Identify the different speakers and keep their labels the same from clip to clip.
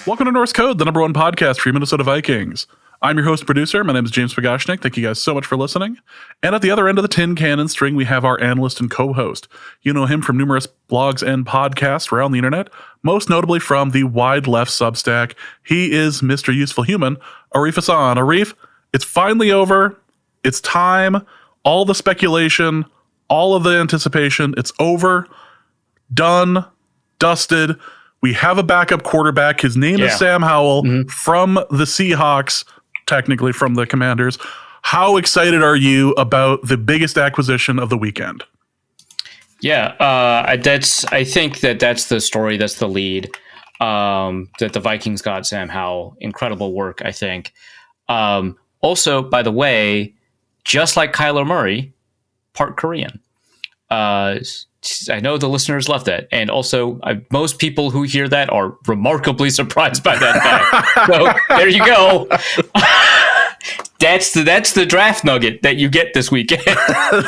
Speaker 1: Welcome to Norse Code, the number one podcast for your Minnesota Vikings. I'm your host and producer. My name is James Pagashnik. Thank you guys so much for listening. And at the other end of the tin cannon string, we have our analyst and co-host. You know him from numerous blogs and podcasts around the internet, most notably from the Wide Left Substack. He is Mr. Useful Human, Arif Hassan. Arif, it's finally over. It's time. All the speculation, all of the anticipation, it's over. Done. Dusted. We have a backup quarterback. His name is Sam Howell from the Seahawks, technically from the Commanders. How excited are you about the biggest acquisition of the weekend?
Speaker 2: Yeah, I think that's the story. That's the lead. That the Vikings got Sam Howell. Incredible work, I think. Also, by the way, just like Kyler Murray, part Korean. I know the listeners love that. And also, most people who hear that are remarkably surprised by that fact. So there you go. That's the draft nugget that you get this weekend.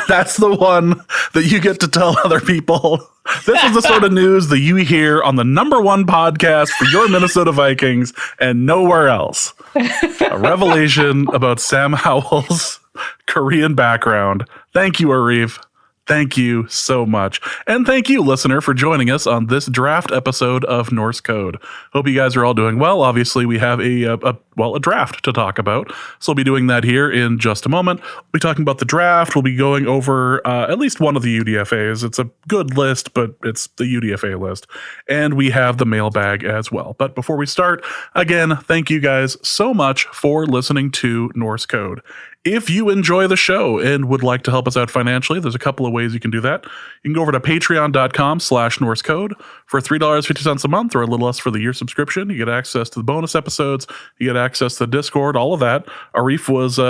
Speaker 1: That's the one that you get to tell other people. This is the sort of news that you hear on the number one podcast for your Minnesota Vikings and nowhere else. A revelation about Sam Howell's Korean background. Thank you, Arif. Thank you so much. And thank you, listener, for joining us on this draft episode of Norse Code. Hope you guys are all doing well. Obviously, we have a draft to talk about. So we'll be doing that here in just a moment. We'll be talking about the draft. We'll be going over at least one of the UDFAs. It's a good list, but it's the UDFA list. And we have the mailbag as well. But before we start, again, thank you guys so much for listening to Norse Code. If you enjoy the show and would like to help us out financially, there's a couple of ways you can do that. You can go over to patreon.com/NorseCode for $3.50 a month or a little less for the year subscription. You get access to the bonus episodes. You get access to Discord, all of that. Arif was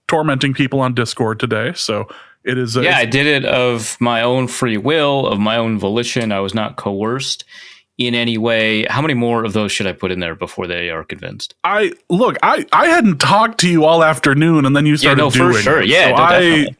Speaker 1: tormenting people on Discord today, so it is...
Speaker 2: I did it of my own free will, of my own volition. I was not coerced in any way. How many more of those should I put in there before they are convinced?
Speaker 1: I hadn't talked to you all afternoon, and then you started doing
Speaker 2: for sure.
Speaker 1: it.
Speaker 2: Yeah,
Speaker 1: so
Speaker 2: definitely.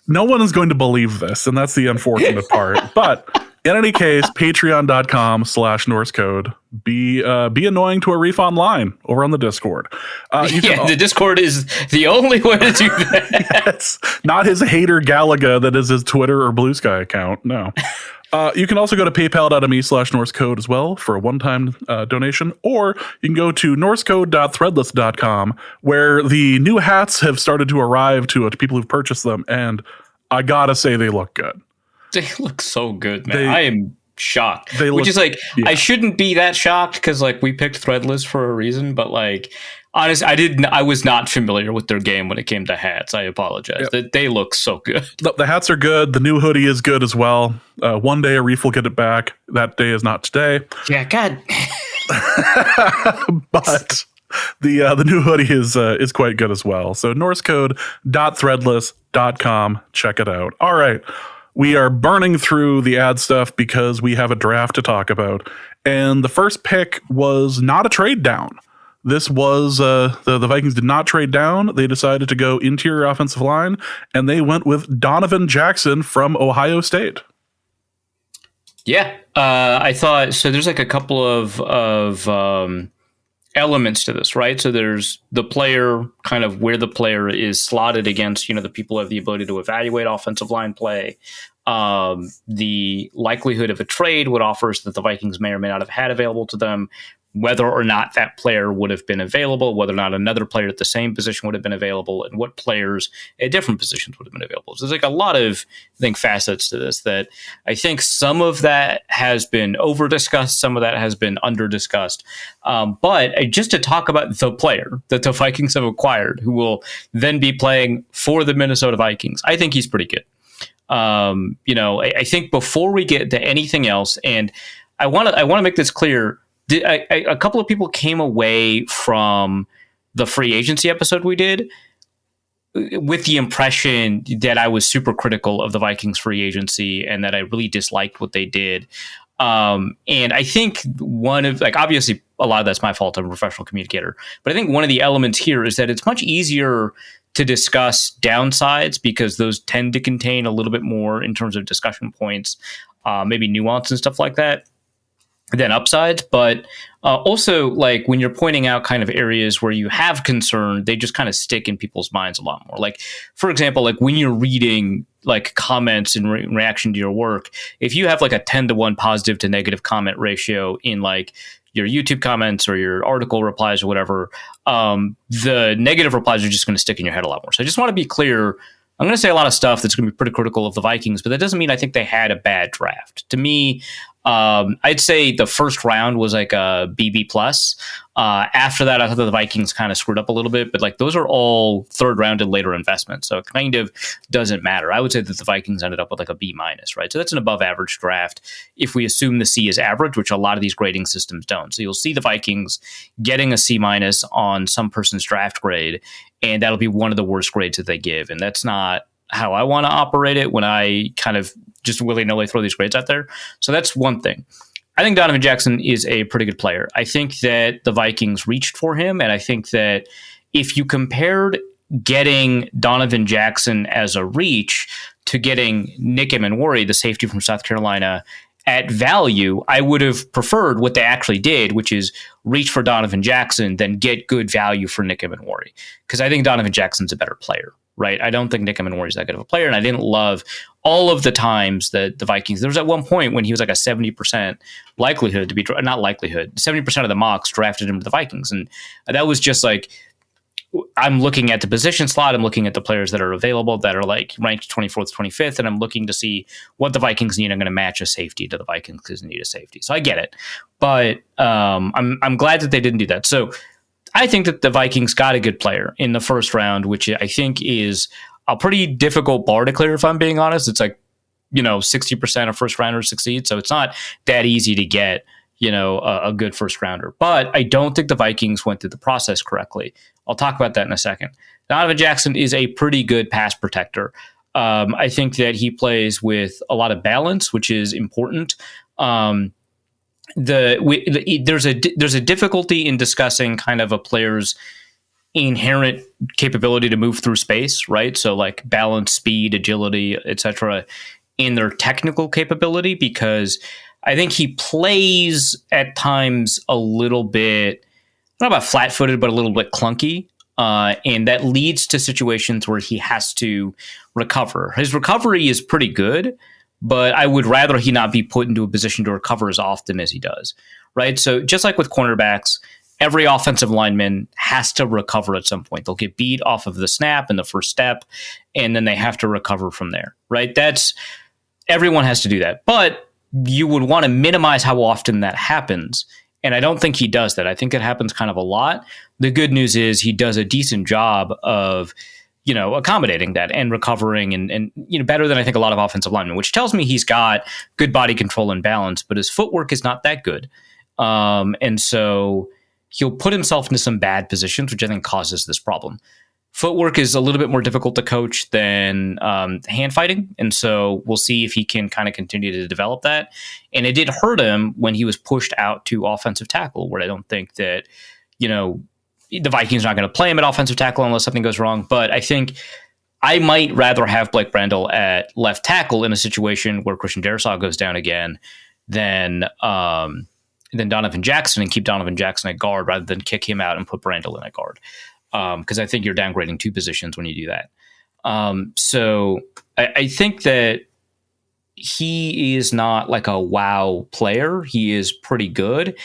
Speaker 1: No one is going to believe this, and that's the unfortunate part. But in any case, patreon.com/NorseCode. Be annoying to Arif online over on the Discord.
Speaker 2: The Discord is the only way to do that.
Speaker 1: Yes, not his hater Galaga that is his Twitter or Blue Sky account. No. You can also go to paypal.me/NorseCode as well for a one-time donation, or you can go to norsecode.threadless.com where the new hats have started to arrive to people who've purchased them, and I gotta say they look good.
Speaker 2: They look so good, man. I am shocked. I shouldn't be that shocked because we picked Threadless for a reason, but honestly, I was not familiar with their game when it came to hats. I apologize.
Speaker 1: Yep.
Speaker 2: They look so good.
Speaker 1: The hats are good. The new hoodie is good as well. One day Arif will get it back. That day is not today.
Speaker 2: Yeah, God.
Speaker 1: But the new hoodie is quite good as well. So norsecode.threadless.com. Check it out. All right. We are burning through the ad stuff because we have a draft to talk about. And the first pick was not a trade down. This was the Vikings did not trade down. They decided to go interior offensive line, and they went with Donovan Jackson from Ohio State.
Speaker 2: Yeah, I thought so. There's a couple of elements to this, right? So there's the player, kind of where the player is slotted against, the people who have the ability to evaluate offensive line play. The likelihood of a trade, what offers that the Vikings may or may not have had available to them, whether or not that player would have been available, whether or not another player at the same position would have been available, and what players at different positions would have been available. So there's a lot of, facets to this that I think some of that has been over-discussed, some of that has been under-discussed. But just to talk about the player that the Vikings have acquired, who will then be playing for the Minnesota Vikings, I think he's pretty good. I think before we get to anything else, and I want to make this clear, a couple of people came away from the free agency episode we did with the impression that I was super critical of the Vikings free agency and that I really disliked what they did. And I think obviously a lot of that's my fault. I'm a professional communicator, but I think one of the elements here is that it's much easier to discuss downsides because those tend to contain a little bit more in terms of discussion points, maybe nuance and stuff like that. than upsides. But also, like when you're pointing out kind of areas where you have concern, they just kind of stick in people's minds a lot more. Like, for example, like when you're reading like comments in reaction to your work, if you have like a 10-to-1 positive to negative comment ratio in like your YouTube comments or your article replies or whatever, the negative replies are just going to stick in your head a lot more. So I just want to be clear. I'm going to say a lot of stuff that's going to be pretty critical of the Vikings, but that doesn't mean I think they had a bad draft. To me, I'd say the first round was like a BB plus. After that, I thought the Vikings kind of screwed up a little bit, but like those are all third round and later investments, so it kind of doesn't matter. I would say that the Vikings ended up with like a B minus, right? So that's an above average draft if we assume the C is average, which a lot of these grading systems don't. So you'll see the Vikings getting a C minus on some person's draft grade, and that'll be one of the worst grades that they give, and that's not how I want to operate it when I kind of just willy-nilly throw these grades out there. So that's one thing. I think Donovan Jackson is a pretty good player. I think that the Vikings reached for him, and I think that if you compared getting Donovan Jackson as a reach to getting Nick Emmanwori, the safety from South Carolina, at value, I would have preferred what they actually did, which is reach for Donovan Jackson, then get good value for Nick Emmanwori. Because I think Donovan Jackson's a better player, right? I don't think Nick Emmanwori is that good of a player, and I didn't love all of the times that the Vikings, there was at one point when he was like a 70% likelihood to be, not likelihood, 70% of the mocks drafted him to the Vikings. And that was just like, I'm looking at the position slot, I'm looking at the players that are available that are like ranked 24th, 25th, and I'm looking to see what the Vikings need. I'm going to match a safety to the Vikings because they need a safety. So I get it. But I'm glad that they didn't do that. So I think that the Vikings got a good player in the first round, which I think is a pretty difficult bar to clear, if I'm being honest. It's like, 60% of first rounders succeed. So it's not that easy to get, a good first rounder. But I don't think the Vikings went through the process correctly. I'll talk about that in a second. Donovan Jackson is a pretty good pass protector. I think that he plays with a lot of balance, which is important. There's a difficulty in discussing kind of a player's inherent capability to move through space, right? So like balance, speed, agility, etc., in their technical capability, because I think he plays at times a little bit, not about flat-footed, but a little bit clunky. And that leads to situations where he has to recover. His recovery is pretty good, but I would rather he not be put into a position to recover as often as he does, right? So just like with cornerbacks, every offensive lineman has to recover at some point. They'll get beat off of the snap in the first step, and then they have to recover from there, right? Everyone has to do that. But you would want to minimize how often that happens. And I don't think he does that. I think it happens kind of a lot. The good news is he does a decent job of, accommodating that and recovering and better than I think a lot of offensive linemen, which tells me he's got good body control and balance, but his footwork is not that good. And so he'll put himself into some bad positions, which I think causes this problem. Footwork is a little bit more difficult to coach than hand fighting. And so we'll see if he can kind of continue to develop that. And it did hurt him when he was pushed out to offensive tackle, where I don't think that, the Vikings are not going to play him at offensive tackle unless something goes wrong. But I think I might rather have Blake Brandel at left tackle in a situation where Christian Darrisaw goes down again than Donovan Jackson, and keep Donovan Jackson at guard rather than kick him out and put Brandel in at guard. Because I think you're downgrading two positions when you do that. So I think that he is not like a wow player. He is pretty good.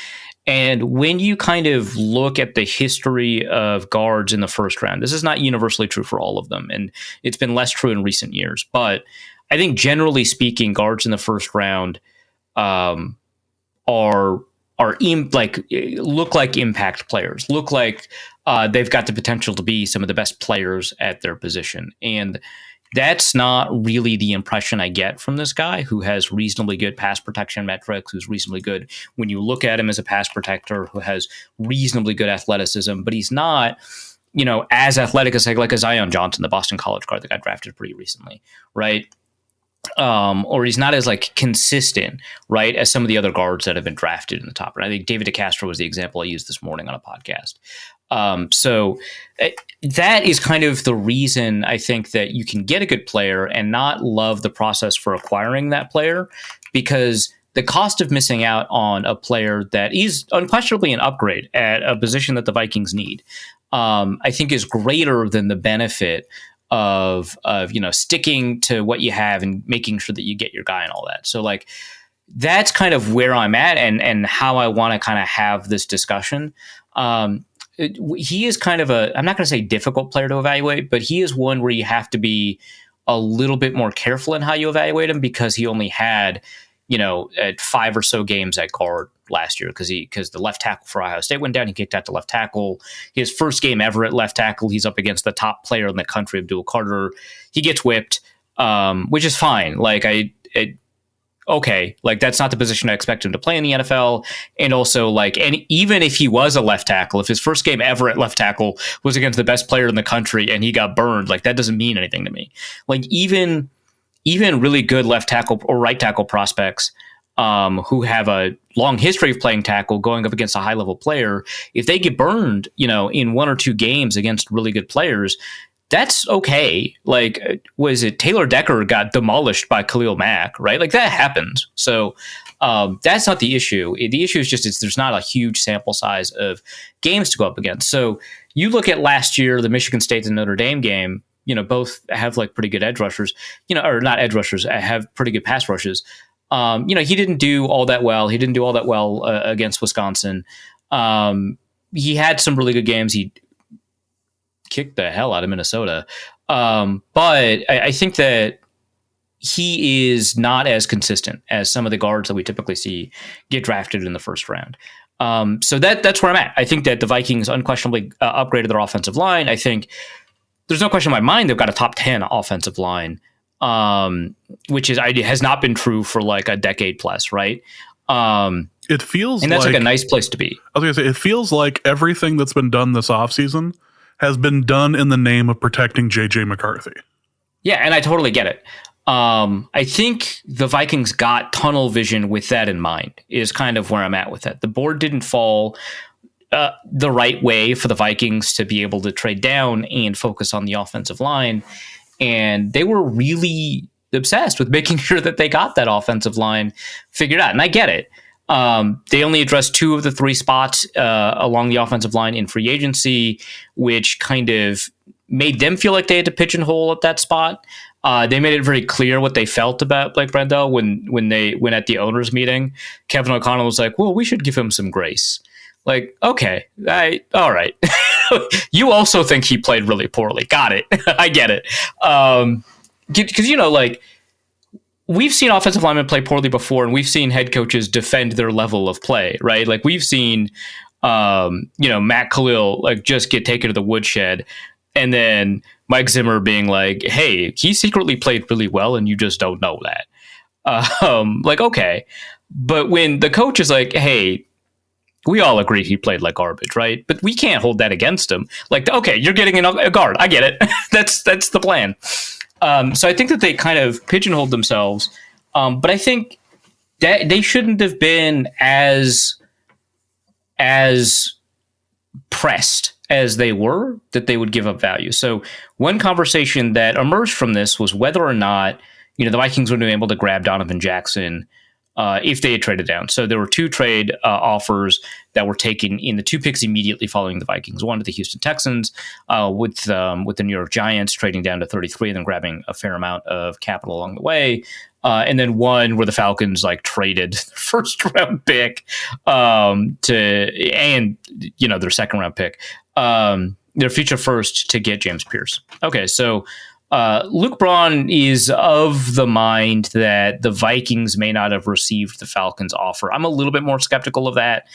Speaker 2: And when you kind of look at the history of guards in the first round, this is not universally true for all of them, and it's been less true in recent years. But I think generally speaking, guards in the first round look like impact players, look like they've got the potential to be some of the best players at their position. And that's not really the impression I get from this guy, who has reasonably good pass protection metrics, who's reasonably good when you look at him as a pass protector, who has reasonably good athleticism, but he's not, as athletic as like a Zion Johnson, the Boston College guard that got drafted pretty recently, right? Or he's not as like consistent, right, as some of the other guards that have been drafted in the top. And I think David DeCastro was the example I used this morning on a podcast. So that is kind of the reason I think that you can get a good player and not love the process for acquiring that player, because the cost of missing out on a player that is unquestionably an upgrade at a position that the Vikings need, I think is greater than the benefit of sticking to what you have and making sure that you get your guy and all that. So like that's kind of where I'm at and how I want to kind of have this discussion. He is kind of I'm not going to say difficult player to evaluate, but he is one where you have to be a little bit more careful in how you evaluate him because he only had, at 5 or so games at guard last year because the left tackle for Ohio State went down. He kicked out to left tackle. His first game ever at left tackle, he's up against the top player in the country, Abdul Carter. He gets whipped, which is fine. Like okay, like that's not the position I expect him to play in the NFL. And also and even if he was a left tackle, if his first game ever at left tackle was against the best player in the country and he got burned, like that doesn't mean anything to me. Like even really good left tackle or right tackle prospects who have a long history of playing tackle going up against a high level player, if they get burned, in 1 or 2 games against really good players, that's okay. Like, was it Taylor Decker got demolished by Khalil Mack, right? Like that happens. So that's not the issue. The issue is just there's not a huge sample size of games to go up against. So you look at last year, the Michigan State and Notre Dame game, both have like pretty good edge rushers, or not edge rushers, have pretty good pass rushes. He didn't do all that well. He didn't do all that well against Wisconsin. He had some really good games. He kicked the hell out of Minnesota. But I think that he is not as consistent as some of the guards that we typically see get drafted in the first round. So that's where I'm at. I think that the Vikings unquestionably upgraded their offensive line. I think there's no question in my mind they've got a top 10 offensive line, which has not been true for like a decade plus, right?
Speaker 1: It feels
Speaker 2: and that's like a nice place to be.
Speaker 1: I was going to say, it feels like everything that's been done this offseason has been done in the name of protecting J.J. McCarthy.
Speaker 2: Yeah, and I totally get it. I think the Vikings got tunnel vision with that in mind, is kind of where I'm at with that. The board didn't fall the right way for the Vikings to be able to trade down and focus on the offensive line. And they were really obsessed with making sure that they got that offensive line figured out. And I get it. They only addressed 2 of the 3 spots along the offensive line in free agency, which kind of made them feel like they had to pigeonhole at that spot. They made it very clear what they felt about Blake Brandel when at the owners meeting. Kevin O'Connell was like, well, we should give him some grace. Like, okay, all right. You also think he played really poorly. Got it. I get it. Because, we've seen offensive linemen play poorly before, and we've seen head coaches defend their level of play, right? Like we've seen, Matt Khalil just get taken to the woodshed, and then Mike Zimmer being like, "Hey, he secretly played really well, and you just don't know that." Okay, but when the coach is like, "Hey, we all agree he played like garbage, right? But we can't hold that against him." Like, okay, you're getting a guard. I get it. That's the plan. So I think that they kind of pigeonholed themselves, but I think that they shouldn't have been as pressed as they were that they would give up value. So one conversation that emerged from this was whether or not the Vikings would have been able to grab Donovan Jackson if they had traded down. So there were 2 trade offers that were taken in the 2 picks immediately following the Vikings. One to the Houston Texans with the New York Giants trading down to 33 and then grabbing a fair amount of capital along the way. And then one where the Falcons traded their first round pick their second round pick, their future first to get James Pierce. Okay, so Luke Braun is of the mind that the Vikings may not have received the Falcons' offer. I'm a little bit more skeptical of that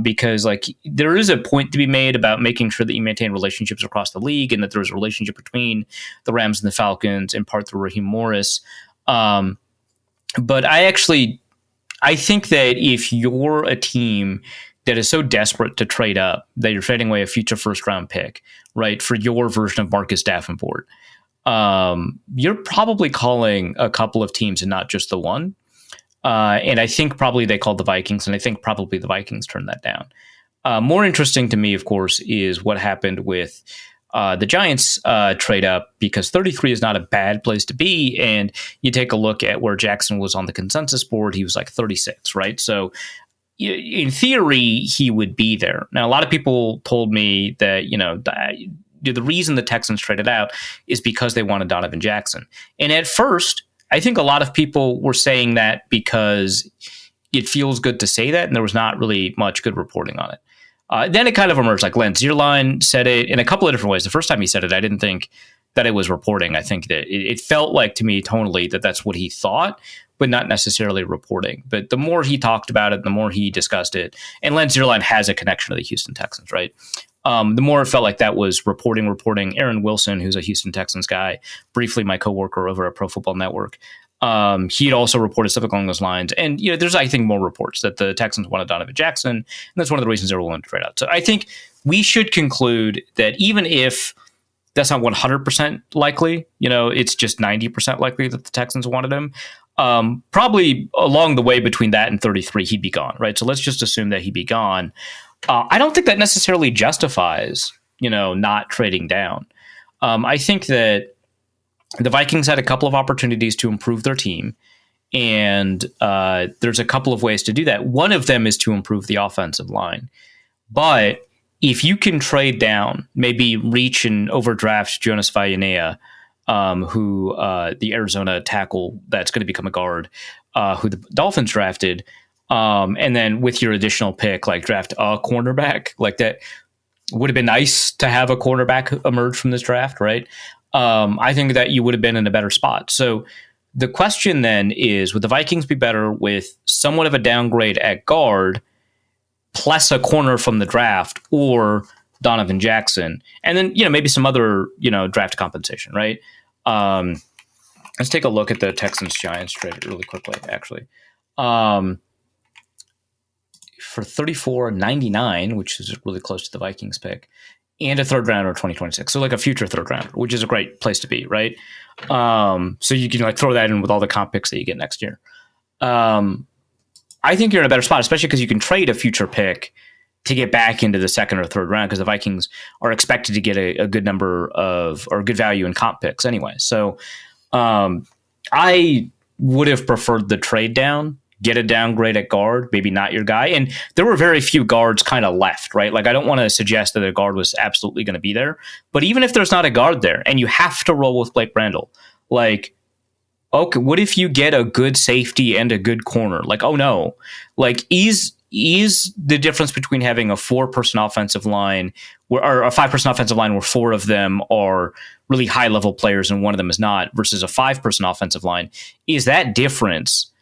Speaker 2: because there is a point to be made about making sure that you maintain relationships across the league and that there's a relationship between the Rams and the Falcons, in part through Raheem Morris. But I think that if you're a team that is so desperate to trade up that you're trading away a future first round pick, right, for your version of Marcus Davenport, you're probably calling a couple of teams and not just the one. And I think probably they called the Vikings, and I think probably the Vikings turned that down. More interesting to me, of course, is what happened with the Giants trade up because 33 is not a bad place to be. And you take a look at where Jackson was on the consensus board, he was like 36, right? So in theory, he would be there. Now, a lot of people told me that, the reason the Texans traded out is because they wanted Donovan Jackson. And at first, I think a lot of people were saying that because it feels good to say that, and there was not really much good reporting on it. Then it kind of emerged, like Len Zierlein said it in a couple of different ways. The first time he said it, I didn't think that it was reporting. I think that it felt like to me tonally that that's what he thought, but not necessarily reporting. But the more he talked about it, the more he discussed it, and Len Zierlein has a connection to the Houston Texans, right? The more it felt like that was reporting. Aaron Wilson, who's a Houston Texans guy, briefly my coworker over at Pro Football Network, he had also reported stuff along those lines. And, there's, I think, more reports that the Texans wanted Donovan Jackson. And that's one of the reasons they were willing to trade out. So I think we should conclude that even if that's not 100% likely, it's just 90% likely that the Texans wanted him, probably along the way between that and 33, he'd be gone, right? So let's just assume that he'd be gone. I don't think that necessarily justifies, not trading down. I think that the Vikings had a couple of opportunities to improve their team, and there's a couple of ways to do that. One of them is to improve the offensive line. But if you can trade down, maybe reach and overdraft Jonas Vainea, who the Arizona tackle that's going to become a guard, who the Dolphins drafted, and then with your additional pick, like draft a cornerback, like that would have been nice to have a cornerback emerge from this draft, right? I think that you would have been in a better spot. So the question then is, would the Vikings be better with somewhat of a downgrade at guard plus a corner from the draft, or Donovan Jackson, and then, maybe some other, draft compensation, right? Let's take a look at the Texans-Giants trade really quickly, actually. For $34.99, which is really close to the Vikings pick, and a third rounder in 2026. So like a future third rounder, which is a great place to be, right? So you can throw that in with all the comp picks that you get next year. I think you're in a better spot, especially because you can trade a future pick to get back into the second or third round, because the Vikings are expected to get a good number of, or good value in comp picks anyway. So I would have preferred the trade down, get a downgrade at guard, maybe not your guy. And there were very few guards kind of left, right? Like, I don't want to suggest that a guard was absolutely going to be there, but even if there's not a guard there and you have to roll with Blake Brandel, like, okay, what if you get a good safety and a good corner? Like, oh no, like, is the difference between having a 4-person offensive line or a 5-person offensive line where 4 of them are really high level players and one of them is not, versus a 5-person offensive line, is that difference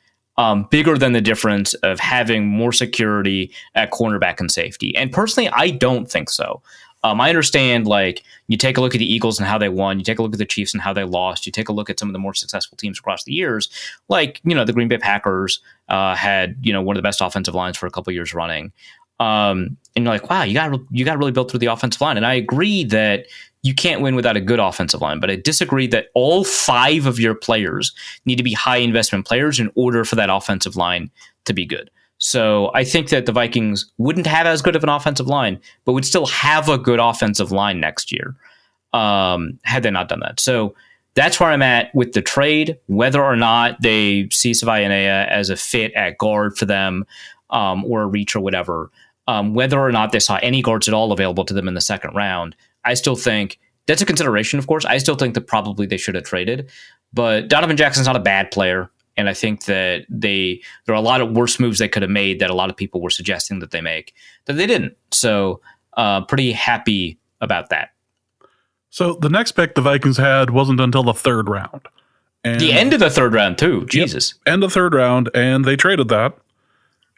Speaker 2: bigger than the difference of having more security at cornerback and safety? And personally, I don't think so. I understand, like, you take a look at the Eagles and how they won, you take a look at the Chiefs and how they lost, you take a look at some of the more successful teams across the years, like, the Green Bay Packers had, one of the best offensive lines for a couple of years running. And you're like, wow, you got really built through the offensive line. And I agree that you can't win without a good offensive line, but I disagree that all 5 of your players need to be high investment players in order for that offensive line to be good. So I think that the Vikings wouldn't have as good of an offensive line, but would still have a good offensive line next year had they not done that. So that's where I'm at with the trade, whether or not they see Vainea as a fit at guard for them, or a reach or whatever, whether or not they saw any guards at all available to them in the second round. I still think that's a consideration, of course. I still think that probably they should have traded, but Donovan Jackson's not a bad player. And I think that there are a lot of worse moves they could have made that a lot of people were suggesting that they make that they didn't. So pretty happy about that.
Speaker 1: So the next pick the Vikings had wasn't until the 3rd round. And
Speaker 2: the end of the 3rd round too. Jesus.
Speaker 1: Yep, end of 3rd round, and they traded that.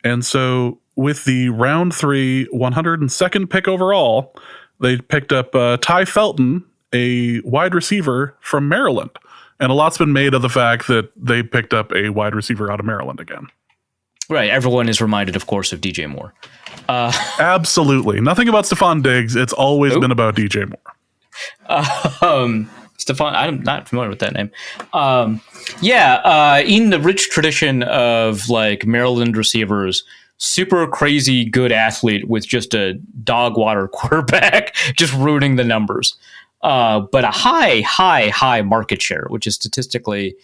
Speaker 1: And so with the round 3, 102nd pick overall, they picked up Ty Felton, a wide receiver from Maryland. And a lot's been made of the fact that they picked up a wide receiver out of Maryland again.
Speaker 2: Right. Everyone is reminded, of course, of DJ Moore.
Speaker 1: Absolutely. Nothing about Stephon Diggs. It's always been about DJ Moore.
Speaker 2: Stephon, I'm not familiar with that name. In the rich tradition of like Maryland receivers, super crazy good athlete with just a dog water quarterback, just ruining the numbers. But a high market share, which is statistically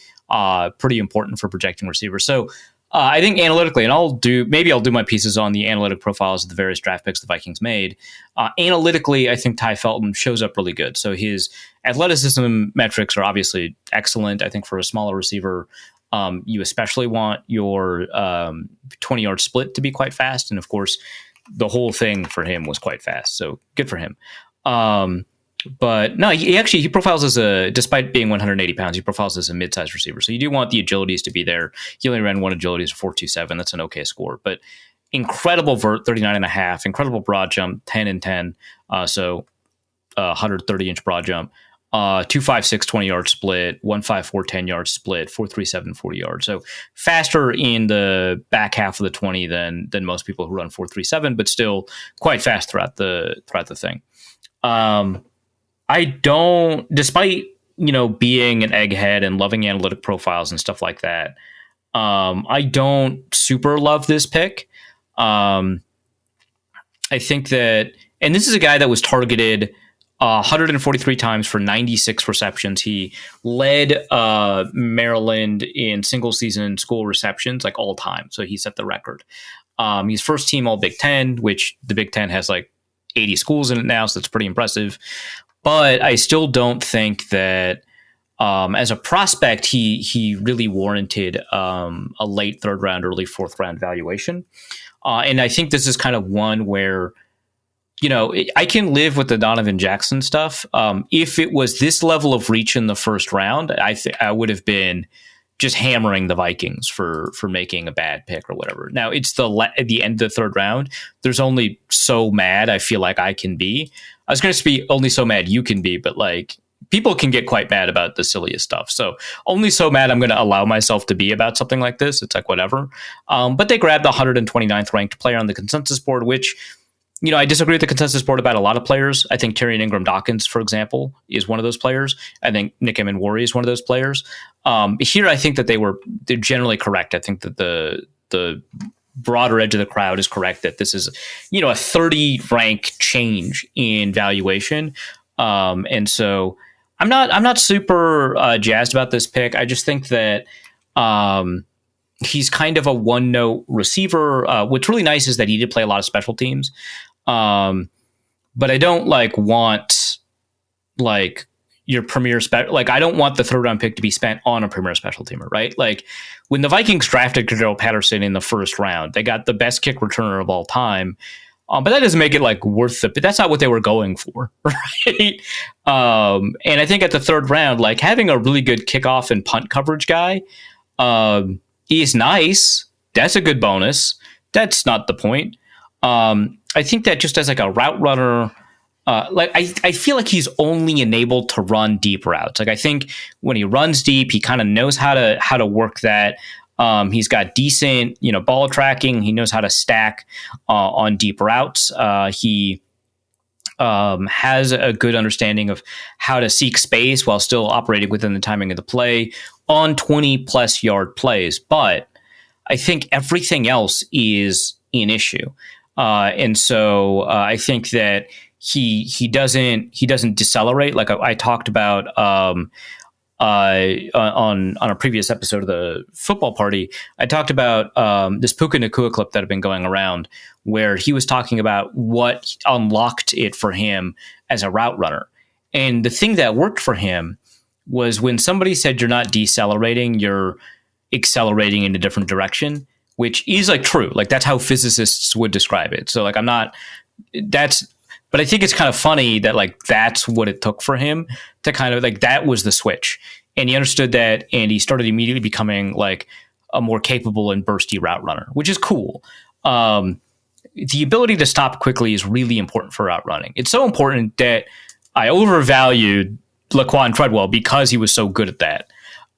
Speaker 2: pretty important for projecting receivers. So I think analytically, and I'll do my pieces on the analytic profiles of the various draft picks the Vikings made. Analytically, I think Ty Felton shows up really good. So his athleticism metrics are obviously excellent. I think for a smaller receiver, you especially want your 20-yard split to be quite fast. And of course, the whole thing for him was quite fast. So good for him. But no, he profiles despite being 180 pounds, he profiles as a mid-sized receiver. So you do want the agilities to be there. He only ran one agility, 4.27. That's an okay score. But incredible vert, 39.5. Incredible broad jump, 10 and 10. So 130-inch broad jump. 2.56 20-yard split, 1.54 10-yard split, 4.37 40 yards. So faster in the back half of the 20 than most people who run 4.37, but still quite fast throughout the thing. I don't, despite being an egghead and loving analytic profiles and stuff like that, I don't super love this pick. I think that, and this is a guy that was targeted 143 times for 96 receptions. He led Maryland in single season school receptions, like all time. So he set the record. He's first team all Big Ten, which the Big Ten has like 80 schools in it now. So that's pretty impressive. But I still don't think that as a prospect, he really warranted a late third round, early fourth round valuation. And I think this is kind of one where, I can live with the Donovan Jackson stuff. If it was this level of reach in the first round, I would have been just hammering the Vikings for making a bad pick or whatever. Now it's at the end of the third round. There's only so mad I feel like I can be. I was going to be only so mad you can be, but like people can get quite mad about the silliest stuff. So only so mad I'm going to allow myself to be about something like this. It's like whatever. But they grabbed the 129th ranked player on the consensus board, which, I disagree with the consensus board about a lot of players. I think Tyrion Ingram-Dawkins, for example, is one of those players. I think Nick Emenwari is one of those players. Here, I think that they're generally correct. I think that the broader edge of the crowd is correct that this is, a 30 rank change in valuation. And so I'm not super jazzed about this pick. I just think that he's kind of a one note receiver. What's really nice is that he did play a lot of special teams. But I don't want your premier I don't want the third round pick to be spent on a premier special teamer, right? Like when the Vikings drafted Cordell Patterson in the first round, they got the best kick returner of all time. But that doesn't make it worth it. But that's not what they were going for, right? And I think at the third round, having a really good kickoff and punt coverage guy is nice. That's a good bonus. That's not the point. I think that just as a route runner, I feel like he's only enabled to run deep routes. I think when he runs deep, he kind of knows how to work that. He's got decent, ball tracking. He knows how to stack on deep routes. He has a good understanding of how to seek space while still operating within the timing of the play on 20+ yard plays. But I think everything else is an issue. And so I think that he doesn't decelerate. Like I talked about on a previous episode of the Football Party, I talked about this Puka Nacua clip that had been going around where he was talking about what unlocked it for him as a route runner. And the thing that worked for him was when somebody said you're not decelerating, you're accelerating in a different direction, which is true. That's how physicists would describe it. So but I think it's kind of funny that that's what it took for him to kind of that was the switch. And he understood that and he started immediately becoming a more capable and bursty route runner, which is cool. The ability to stop quickly is really important for route running. It's so important that I overvalued Laquan Treadwell because he was so good at that.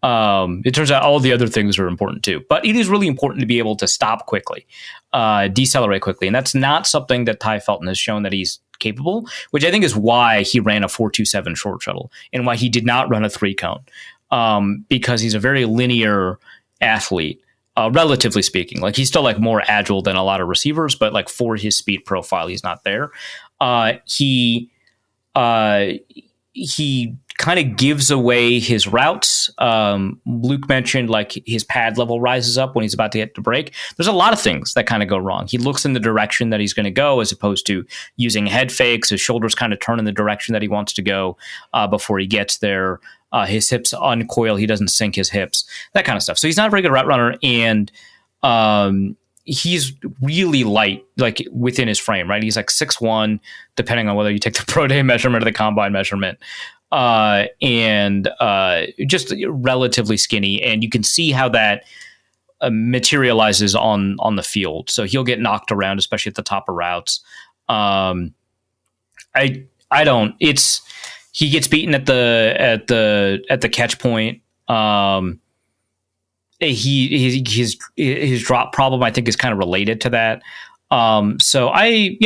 Speaker 2: It turns out all the other things are important too, but it is really important to be able to stop quickly, decelerate quickly. And that's not something that Ty Felton has shown that he's capable, which I think is why he ran a 4.27 short shuttle and why he did not run a 3 cone, because he's a very linear athlete. relatively speaking. Like he's still like more agile than a lot of receivers, but like for his speed profile, he's not there. He kind of gives away his routes. Luke mentioned like his pad level rises up when he's about to hit the break. There's a lot of things that kind of go wrong. He looks in the direction that he's going to go as opposed to using head fakes. His shoulders kind of turn in the direction that he wants to go before he gets there. His hips uncoil. He doesn't sink his hips, that kind of stuff. So he's not a very good route runner. And he's really light, like within his frame, right? He's like 6'1", depending on whether you take the pro day measurement or the combine measurement. And just relatively skinny, and you can see how that materializes on the field. So he'll get knocked around, especially at the top of routes. He gets beaten at the catch point. His drop problem, I think, is kind of related to that. So I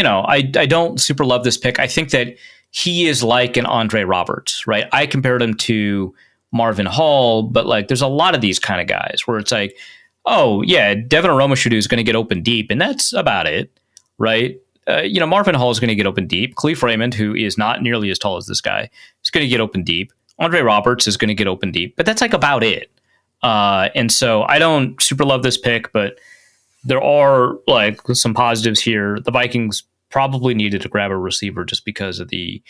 Speaker 2: don't super love this pick. I think that he is like an Andre Roberts, right? I compared him to Marvin Hall, but like there's a lot of these kind of guys where it's like, oh yeah, Devin Aromashudu is going to get open deep, and that's about it, right? Marvin Hall is going to get open deep. Khalif Raymond, who is not nearly as tall as this guy, is going to get open deep. Andre Roberts is going to get open deep, but that's like about it. And so I don't super love this pick, but there are like some positives here. The Vikings probably needed to grab a receiver just because of the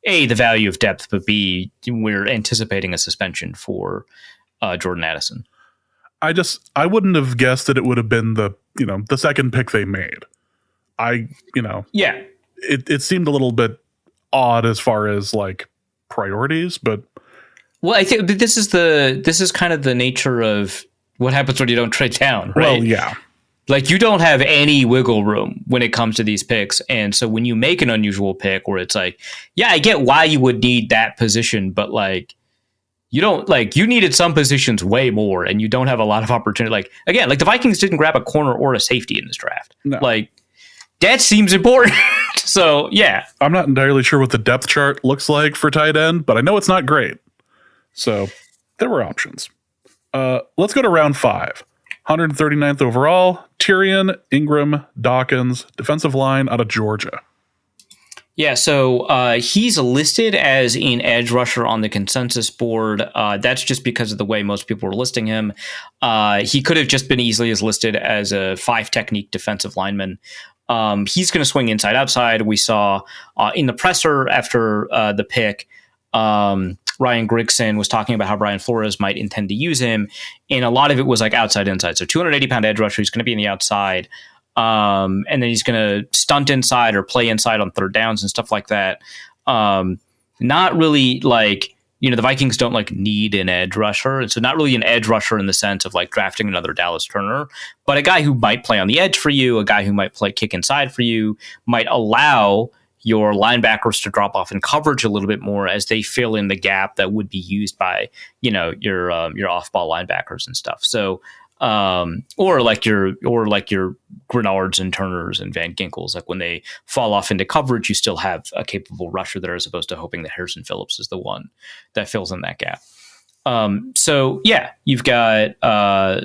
Speaker 2: value of depth, but B, we're anticipating a suspension for Jordan Addison.
Speaker 1: I wouldn't have guessed that it would have been the second pick they made.
Speaker 2: Yeah.
Speaker 1: It seemed a little bit odd as far as like priorities, but
Speaker 2: well, I think this is kind of the nature of what happens when you don't trade down, right?
Speaker 1: Well, yeah.
Speaker 2: Like you don't have any wiggle room when it comes to these picks. And so when you make an unusual pick where it's like, yeah, I get why you would need that position, but like you don't like you needed some positions way more and you don't have a lot of opportunity. Like again, like the Vikings didn't grab a corner or a safety in this draft.
Speaker 1: No.
Speaker 2: Like that seems important. So yeah.
Speaker 1: I'm not entirely sure what the depth chart looks like for tight end, but I know it's not great. So there were options. Let's go to round 5. 139th overall, Tyrion Ingram Dawkins, defensive line out of Georgia.
Speaker 2: Yeah, so he's listed as an edge rusher on the consensus board. That's just because of the way most people were listing him. He could have just been easily as listed as a 5-technique defensive lineman. He's going to swing inside outside. We saw in the presser after the pick, Ryan Grigson was talking about how Brian Flores might intend to use him. And a lot of it was like outside inside. So 280-pound edge rusher, he's going to be in the outside. And then he's going to stunt inside or play inside on third downs and stuff like that. Not really like, the Vikings don't like need an edge rusher. And so not really an edge rusher in the sense of like drafting another Dallas Turner, but a guy who might play on the edge for you, a guy who might play kick inside for you, might allow your linebackers to drop off in coverage a little bit more as they fill in the gap that would be used by, your off-ball linebackers and stuff. So, or like your Grenards and Turners and Van Ginkles, like when they fall off into coverage, you still have a capable rusher there as opposed to hoping that Harrison Phillips is the one that fills in that gap. So yeah, you've got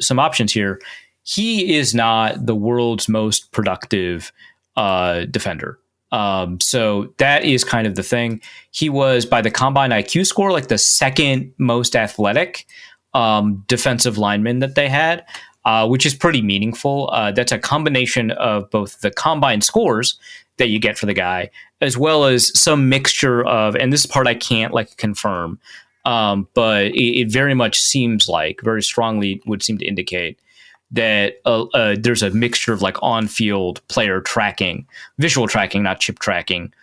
Speaker 2: some options here. He is not the world's most productive defender. So that is kind of the thing. He was, by the combine IQ score, like the second most athletic defensive lineman that they had, which is pretty meaningful. That's a combination of both the combine scores that you get for the guy, as well as some mixture of, and this part I can't like confirm, but it very much seems like, very strongly would seem to indicate that there's a mixture of like on-field player tracking, visual tracking, not chip tracking,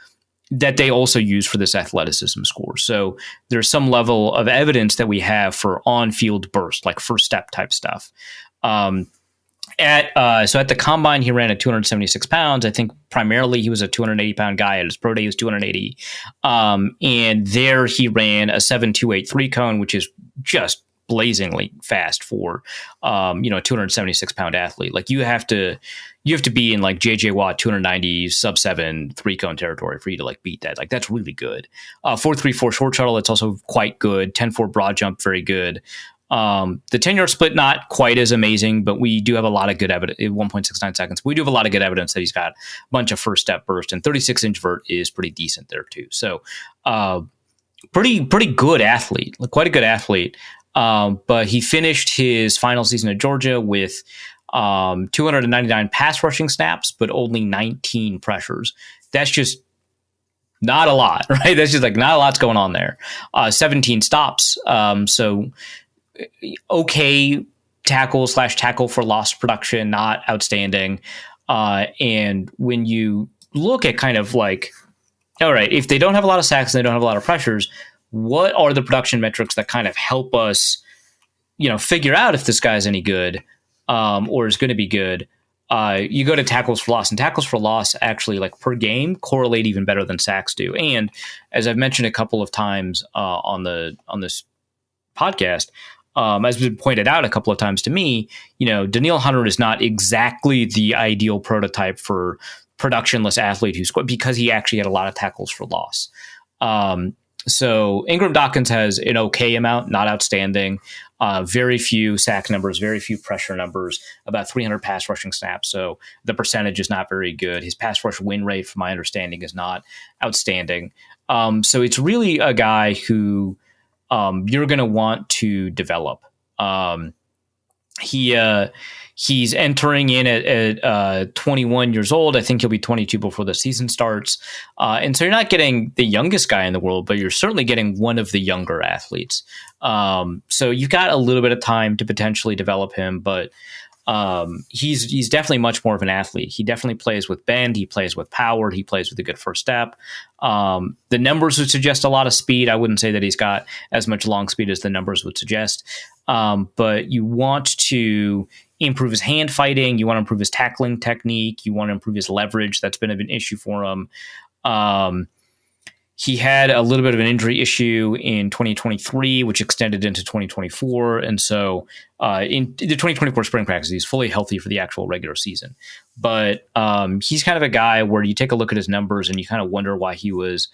Speaker 2: that they also use for this athleticism score. So there's some level of evidence that we have for on-field burst, like first step type stuff. So at the combine, he ran at 276 pounds. I think primarily he was a 280-pound guy. At his pro day, he was 280. And there he ran a 7.28 cone, which is just blazingly fast for a 276-pound athlete. Like you have to be in like JJ Watt 290 sub 7 3-cone territory for you to like beat that. Like that's really good. 4.34 short shuttle, it's also quite good. 10.4 broad jump, very good. The 10-yard split, not quite as amazing, but we do have a lot of good evidence. 1.69 seconds. We do have a lot of good evidence that he's got a bunch of first step burst, and 36-inch vert is pretty decent there too. So, pretty good athlete, quite a good athlete. But he finished his final season at Georgia with 299 pass rushing snaps, but only 19 pressures. That's just not a lot, right? That's just like not a lot's going on there. 17 stops. So okay tackle for loss production, not outstanding. And when you look at kind of like, all right, if they don't have a lot of sacks and they don't have a lot of pressures, what are the production metrics that kind of help us, figure out if this guy's any good or is going to be good? You go to tackles for loss, and tackles for loss actually, like per game, correlate even better than sacks do. And as I've mentioned a couple of times on this podcast, as been pointed out a couple of times to me, Danielle Hunter is not exactly the ideal prototype for productionless athlete because he actually had a lot of tackles for loss. So Ingram Dawkins has an okay amount, not outstanding. Very few sack numbers, very few pressure numbers, about 300 pass rushing snaps. So the percentage is not very good. His pass rush win rate, from my understanding, is not outstanding. So it's really a guy who you're going to want to develop. He's entering in at 21 years old. I think he'll be 22 before the season starts. And so you're not getting the youngest guy in the world, but you're certainly getting one of the younger athletes. So you've got a little bit of time to potentially develop him, but he's definitely much more of an athlete. He definitely plays with bend. He plays with power. He plays with a good first step. The numbers would suggest a lot of speed. I wouldn't say that he's got as much long speed as the numbers would suggest. But you want to improve his hand fighting. You want to improve his tackling technique. You want to improve his leverage. That's been an issue for him. He had a little bit of an injury issue in 2023, which extended into 2024. And so in the 2024 spring practice, he's fully healthy for the actual regular season. But he's kind of a guy where you take a look at his numbers and you kind of wonder why he was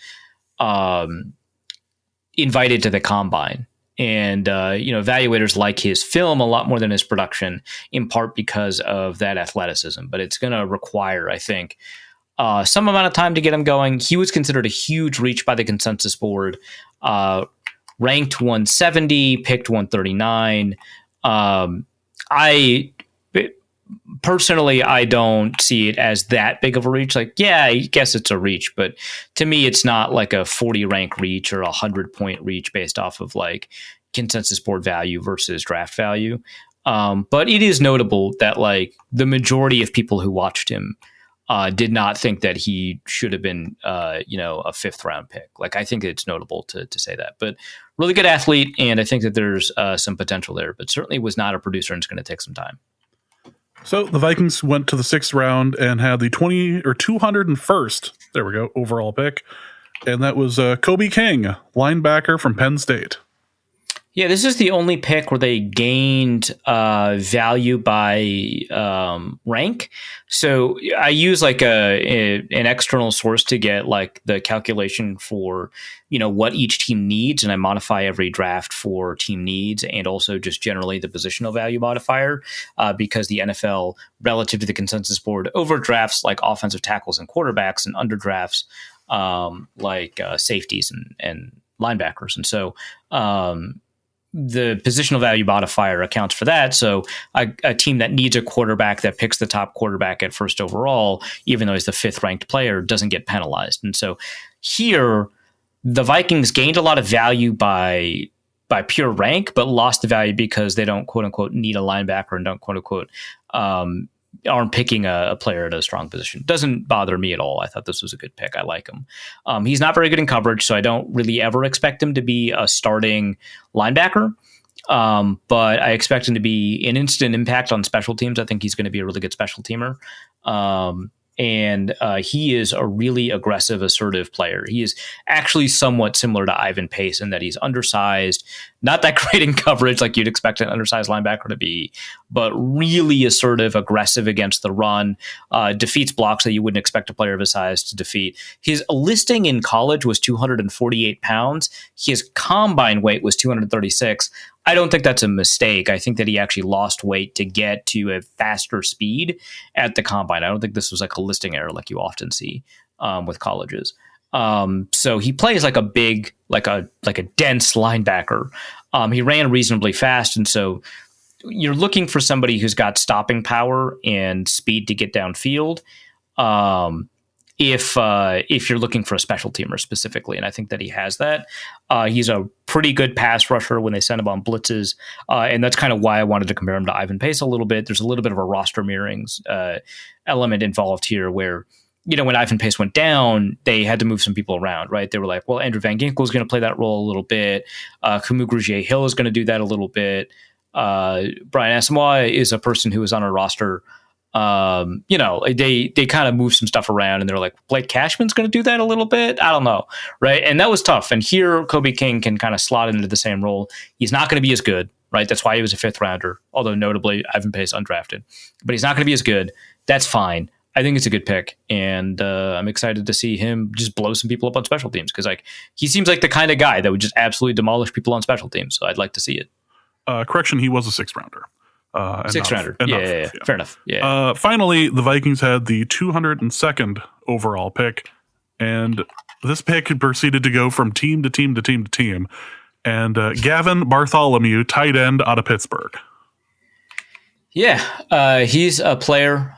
Speaker 2: invited to the combine. And, evaluators like his film a lot more than his production, in part because of that athleticism. But it's going to require, I think, some amount of time to get him going. He was considered a huge reach by the consensus board, ranked 170, picked 139. Personally, I don't see it as that big of a reach. Like, yeah, I guess it's a reach, but to me, it's not like a 40 rank reach or a 100-point reach based off of like consensus board value versus draft value. But it is notable that like the majority of people who watched him did not think that he should have been, a fifth round pick. Like, I think it's notable to say that, but really good athlete. And I think that there's some potential there, but certainly was not a producer and it's going to take some time.
Speaker 1: So the Vikings went to the 6th round and had the 201st, there we go, overall pick. And that was Kobe King, linebacker from Penn State.
Speaker 2: Yeah, this is the only pick where they gained value by rank. So I use like an external source to get like the calculation for, what each team needs. And I modify every draft for team needs and also just generally the positional value modifier because the NFL, relative to the consensus board, overdrafts like offensive tackles and quarterbacks and underdrafts safeties and linebackers. And so the positional value modifier accounts for that. So a team that needs a quarterback that picks the top quarterback at first overall, even though he's the 5th ranked player, doesn't get penalized. And so here, the Vikings gained a lot of value by pure rank, but lost the value because they don't quote unquote need a linebacker and don't quote unquote aren't picking a player at a strong position. Doesn't bother me at all. I thought this was a good pick. I like him. He's not very good in coverage, so I don't really ever expect him to be a starting linebacker. But I expect him to be an instant impact on special teams. I think he's going to be a really good special teamer. And he is a really aggressive, assertive player. He is actually somewhat similar to Ivan Pace in that he's undersized, not that great in coverage like you'd expect an undersized linebacker to be, but really assertive, aggressive against the run, defeats blocks that you wouldn't expect a player of his size to defeat. His listing in college was 248 pounds. His combine weight was 236. I don't think that's a mistake. I think that he actually lost weight to get to a faster speed at the combine. I don't think this was like a listing error like you often see with colleges. So he plays like a big, like a dense linebacker. He ran reasonably fast, and so you're looking for somebody who's got stopping power and speed to get downfield. If you're looking for a special teamer specifically, and I think that he has that. He's a pretty good pass rusher when they send him on blitzes, and that's kind of why I wanted to compare him to Ivan Pace a little bit. There's a little bit of a roster mirroring element involved here where, when Ivan Pace went down, they had to move some people around, right? They were like, well, Andrew Van Ginkel is going to play that role a little bit. Kamu Grugier-Hill is going to do that a little bit. Brian Asamoah is a person who is on our roster. They kind of move some stuff around, and they're like, Blake Cashman's going to do that a little bit. I don't know. Right. And that was tough. And here Kobe King can kind of slot into the same role. He's not going to be as good, right? That's why he was a 5th rounder, although notably Ivan Pace undrafted, but he's not going to be as good. That's fine. I think it's a good pick. And, I'm excited to see him just blow some people up on special teams. Cause he seems like the kind of guy that would just absolutely demolish people on special teams. So I'd like to see it.
Speaker 1: Correction. He was a 6th rounder.
Speaker 2: 6th rounder. Yeah. Fair enough. Yeah.
Speaker 1: Finally, the Vikings had the 202nd overall pick, and this pick proceeded to go from team to team to team to team. And Gavin Bartholomew, tight end out of Pittsburgh.
Speaker 2: Yeah, he's a player.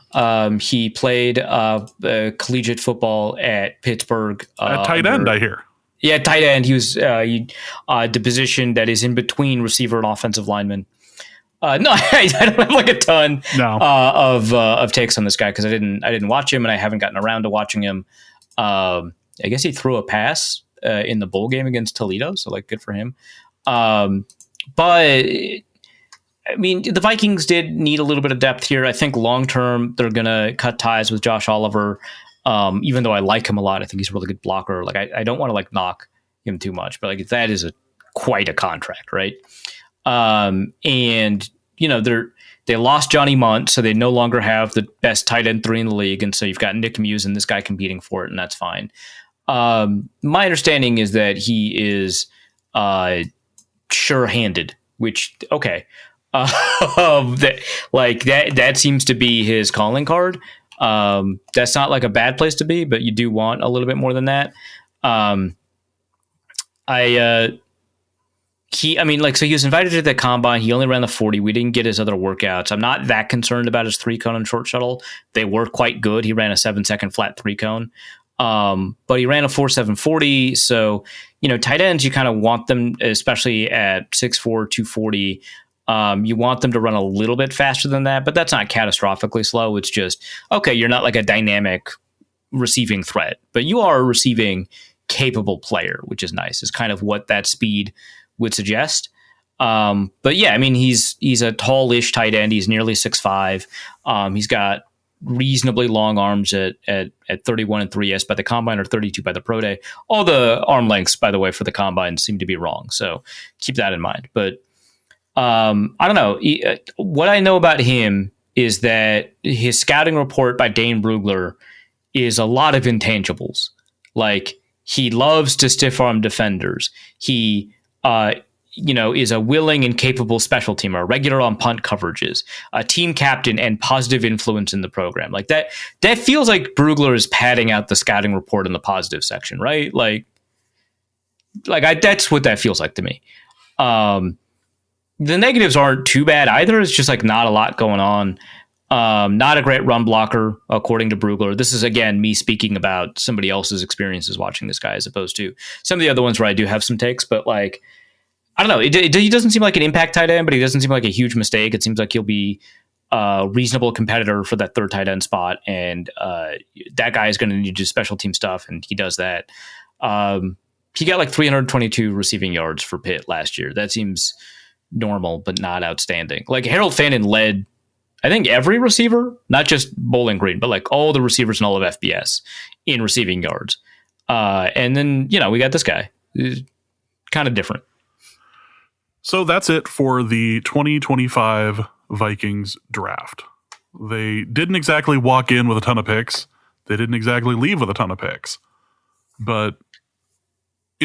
Speaker 2: He played collegiate football at Pittsburgh.
Speaker 1: At tight end, I hear.
Speaker 2: Yeah, tight end. He was the position that is in between receiver and offensive lineman. No, I don't have like a ton of takes on this guy because I didn't watch him, and I haven't gotten around to watching him. I guess he threw a pass in the bowl game against Toledo, so like good for him. But I mean, the Vikings did need a little bit of depth here. I think long term they're gonna cut ties with Josh Oliver. Even though I like him a lot, I think he's a really good blocker. Like I don't want to like knock him too much, but like that is quite a contract, right? And they lost Johnny Munt, so they no longer have the best tight end 3 in the league, and so you've got Nick Muse and this guy competing for it, and that's fine. My understanding is that he is sure-handed, which okay, that seems to be his calling card. That's not like a bad place to be, but you do want a little bit more than that. He was invited to the combine. He only ran the 40. We didn't get his other workouts. I'm not that concerned about his 3-cone and short shuttle. They were quite good. He ran a 7-second flat 3-cone. But he ran a 4.7 40. So, tight ends, you kind of want them, especially at 6'4", 240. You want them to run a little bit faster than that, but that's not catastrophically slow. It's just, okay, you're not like a dynamic receiving threat, but you are a receiving capable player, which is nice. Is kind of what that speed would suggest. But yeah, I mean, he's a tallish tight end. He's nearly 6'5". He's got reasonably long arms at 31 and 3S by the combine or 32 by the pro day. All the arm lengths, by the way, for the combine seem to be wrong. So keep that in mind. But I don't know. What I know about him is that his scouting report by Dane Brugler is a lot of intangibles. Like he loves to stiff arm defenders. He is a willing and capable special teamer, regular on punt coverages, a team captain, and positive influence in the program. Like that feels like Brugler is padding out the scouting report in the positive section, right? That's what that feels like to me. The negatives aren't too bad either. It's just like not a lot going on. Not a great run blocker, according to Brugler. This is, again, me speaking about somebody else's experiences watching this guy as opposed to some of the other ones where I do have some takes. But, like, I don't know. He doesn't seem like an impact tight end, but he doesn't seem like a huge mistake. It seems like he'll be a reasonable competitor for that 3rd tight end spot. And that guy is going to need to do special team stuff, and he does that. He got like 322 receiving yards for Pitt last year. That seems normal, but not outstanding. Like, Harold Fannin led, I think, every receiver, not just Bowling Green, but like all the receivers in all of FBS in receiving yards. And then, we got this guy. Kind of different.
Speaker 1: So that's it for the 2025 Vikings draft. They didn't exactly walk in with a ton of picks. They didn't exactly leave with a ton of picks. But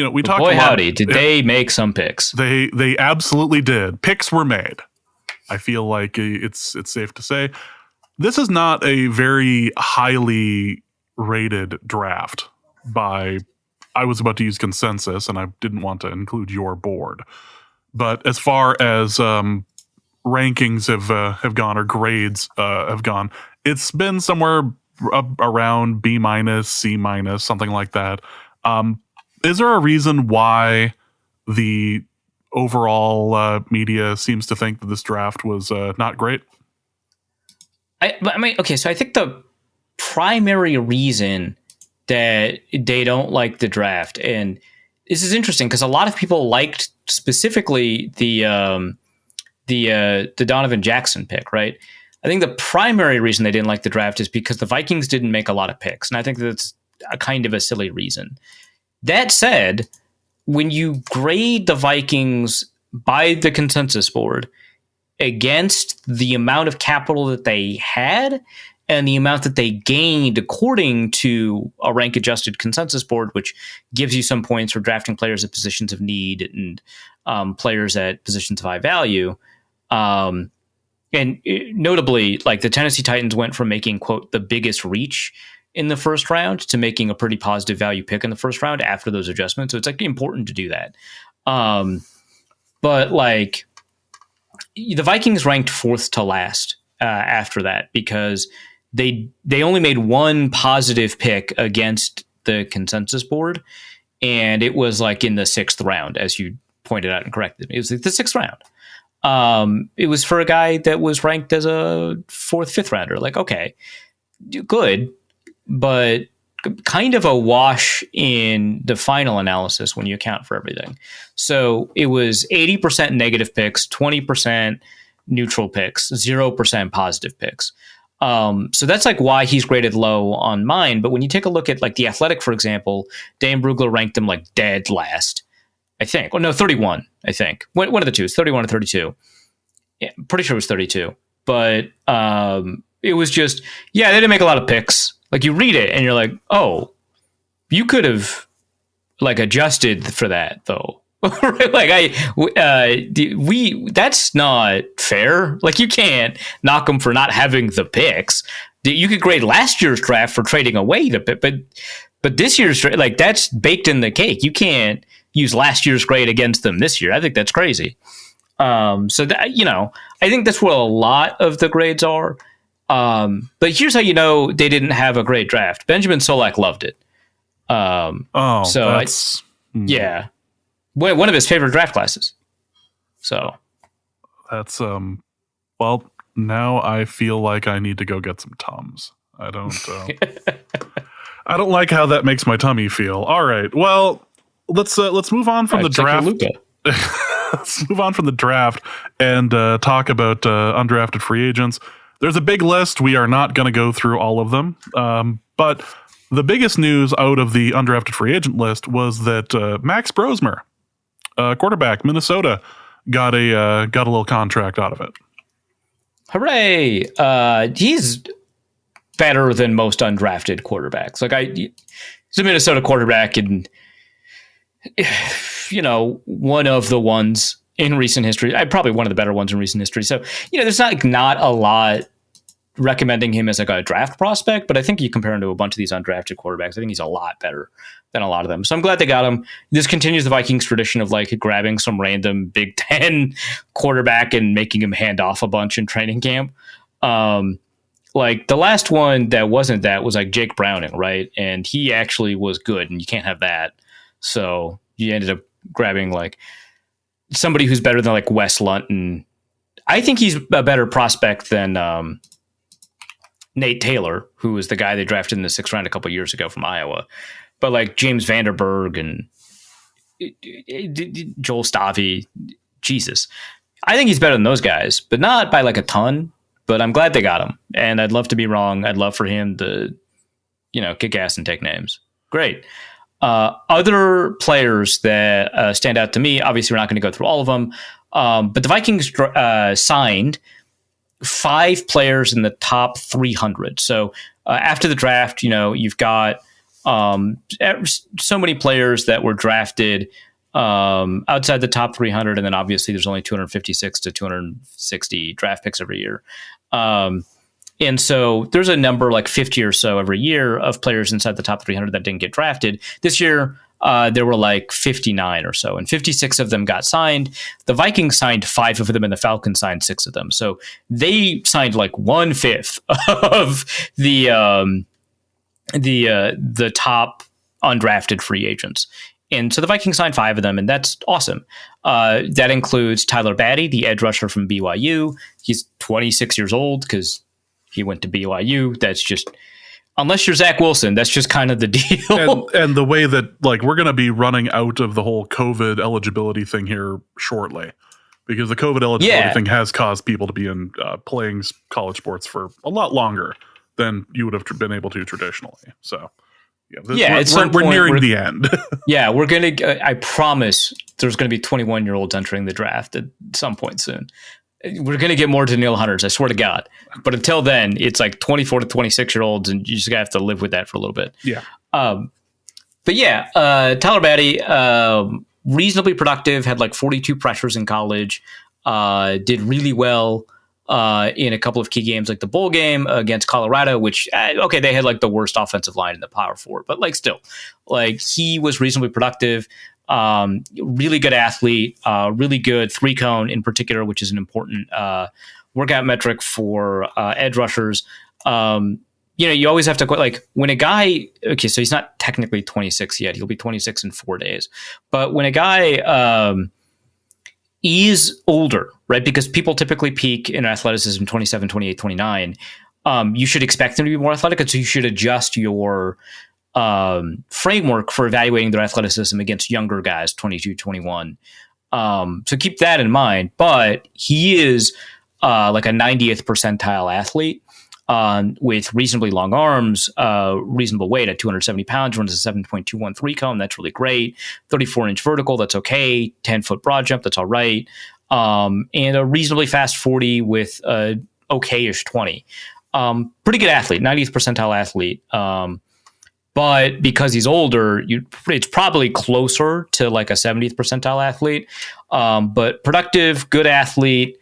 Speaker 1: we talked
Speaker 2: boy
Speaker 1: a lot.
Speaker 2: Howdy, did they make some picks?
Speaker 1: They absolutely did. Picks were made. I feel like it's safe to say this is not a very highly rated draft by, I was about to use consensus and I didn't want to include your board. But as far as rankings have gone, or grades have gone, it's been somewhere around B minus, C minus, something like that. Is there a reason why the overall media seems to think that this draft was not great?
Speaker 2: Okay, so I think the primary reason that they don't like the draft, and this is interesting because a lot of people liked specifically the Donovan Jackson pick, right? I think the primary reason they didn't like the draft is because the Vikings didn't make a lot of picks, and I think that's a kind of a silly reason. That said, when you grade the Vikings by the consensus board against the amount of capital that they had and the amount that they gained according to a rank adjusted consensus board, which gives you some points for drafting players at positions of need and players at positions of high value. And notably, like the Tennessee Titans went from making, quote, the biggest reach in the first round to making a pretty positive value pick in the first round after those adjustments. So it's like important to do that. But like the Vikings ranked fourth to last after that because they only made one positive pick against the consensus board. And it was like in the sixth round, as you pointed out and corrected me. It was like the sixth round. It was for a guy that was ranked as a fourth, fifth rounder. Like, okay, good, but kind of a wash in the final analysis when you account for everything. So it was 80% negative picks, 20% neutral picks, 0% positive picks. So that's like why he's graded low on mine. But when you take a look at like The Athletic, for example, Dan Brugler ranked him like dead last, I think. Well, no, 31, I think. One of the two. It's 31 or 32. Yeah, I'm pretty sure it was 32. But it was just, yeah, they didn't make a lot of picks. Like you read it and you're like, oh, you could have like adjusted for that though. Like that's not fair. Like you can't knock them for not having the picks. You could grade last year's draft for trading away the pick, but this year's, like that's baked in the cake. You can't use last year's grade against them this year. I think that's crazy. So that, I think that's what a lot of the grades are. But here's how you know they didn't have a great draft. Benjamin Solak loved it. Yeah, one of his favorite draft classes. So
Speaker 1: that's well, now I feel like I need to go get some Tums. I don't I don't like how that makes my tummy feel. All right, well, let's move on from the draft. Let's move on from the draft and talk about undrafted free agents. There's a big list. We are not going to go through all of them. But the biggest news out of the undrafted free agent list was that Max Brosmer, quarterback, Minnesota, got a little contract out of it.
Speaker 2: Hooray! He's better than most undrafted quarterbacks. Like he's a Minnesota quarterback, and one of the ones in recent history, probably one of the better ones in recent history. So, there's not a lot recommending him as like a draft prospect, but I think you compare him to a bunch of these undrafted quarterbacks, I think he's a lot better than a lot of them. So I'm glad they got him. This continues the Vikings tradition of like grabbing some random Big Ten quarterback and making him hand off a bunch in training camp. Like the last one that wasn't that was like Jake Browning, right? And he actually was good, and you can't have that. So you ended up grabbing like somebody who's better than like Wes Lunton. I think he's a better prospect than Nate Taylor, who was the guy they drafted in the sixth round a couple years ago from Iowa. But like James Vanderberg and Joel Stavi, Jesus. I think he's better than those guys, but not by like a ton. But I'm glad they got him. And I'd love to be wrong. I'd love for him to, kick ass and take names. Great. Other players that stand out to me, obviously we're not going to go through all of them, but the Vikings signed 5 players in the top 300. So after the draft, you've got So many players that were drafted outside the top 300, and then obviously there's only 256 to 260 draft picks every year. And so there's a number like 50 or so every year of players inside the top 300 that didn't get drafted. This year, there were like 59 or so, and 56 of them got signed. The Vikings signed 5 of them, and the Falcons signed 6 of them. So they signed like 1/5 of the top undrafted free agents. And so the Vikings signed 5 of them, and that's awesome. That includes Tyler Batty, the edge rusher from BYU. He's 26 years old because he went to BYU. That's just, unless you're Zach Wilson, that's just kind of the deal.
Speaker 1: And the way that, like, we're going to be running out of the whole COVID eligibility thing here shortly, because the COVID eligibility thing has caused people to be in playing college sports for a lot longer than you would have been able to traditionally. So we're nearing the end.
Speaker 2: Yeah, we're going to, I promise there's going to be 21-year-olds entering the draft at some point soon. We're going to get more Danielle Hunters, I swear to God. But until then, it's like 24 to 26-year-olds, and you just got to have to live with that for a little bit.
Speaker 1: Yeah.
Speaker 2: But yeah, Tyler Batty, reasonably productive, had like 42 pressures in college, did really well in a couple of key games, like the bowl game against Colorado, which, okay, they had like the worst offensive line in the Power Four, but like still, like he was reasonably productive. Really good athlete, really good 3-cone in particular, which is an important workout metric for edge rushers. You always have to like when a guy, okay, so he's not technically 26 yet. He'll be 26 in 4 days. But when a guy is older, right, because people typically peak in athleticism 27, 28, 29, you should expect them to be more athletic. And so you should adjust your framework for evaluating their athleticism against younger guys, 22, 21. So keep that in mind. But he is like a 90th percentile athlete with reasonably long arms, reasonable weight at 270 pounds, runs a 7.213 cone. That's really great. 34-inch vertical. That's okay. 10-foot broad jump. That's all right. And a reasonably fast 40 with okay-ish 20. Pretty good athlete, 90th percentile athlete. But because he's older, it's probably closer to like a 70th percentile athlete. But productive, good athlete,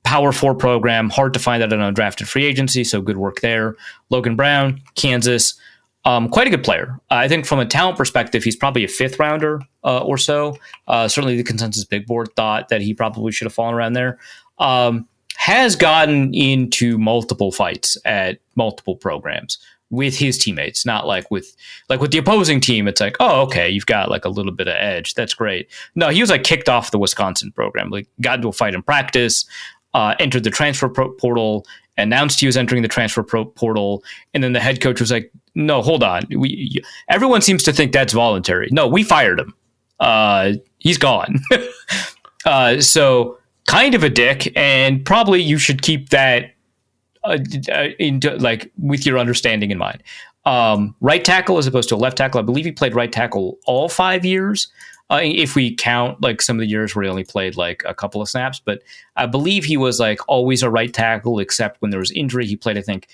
Speaker 2: Power 4 program, hard to find that in undrafted free agency, so good work there. Logan Brown, Kansas, quite a good player. I think from a talent perspective, he's probably a 5th rounder or so. Certainly the consensus big board thought that he probably should have fallen around there. Has gotten into multiple fights at multiple programs with his teammates, not like with the opposing team. It's like, oh, okay, you've got like a little bit of edge. That's great. No, he was like kicked off the Wisconsin program, like got into a fight in practice, entered the transfer portal, announced he was entering the transfer portal. And then the head coach was like, no, hold on. Everyone seems to think that's voluntary. No, we fired him. He's gone. So kind of a dick, and probably you should keep that with your understanding in mind. Right tackle as opposed to left tackle. I believe he played right tackle all 5 years. If we count like some of the years where he only played like a couple of snaps, but I believe he was like always a right tackle, except when there was injury. He played, I think,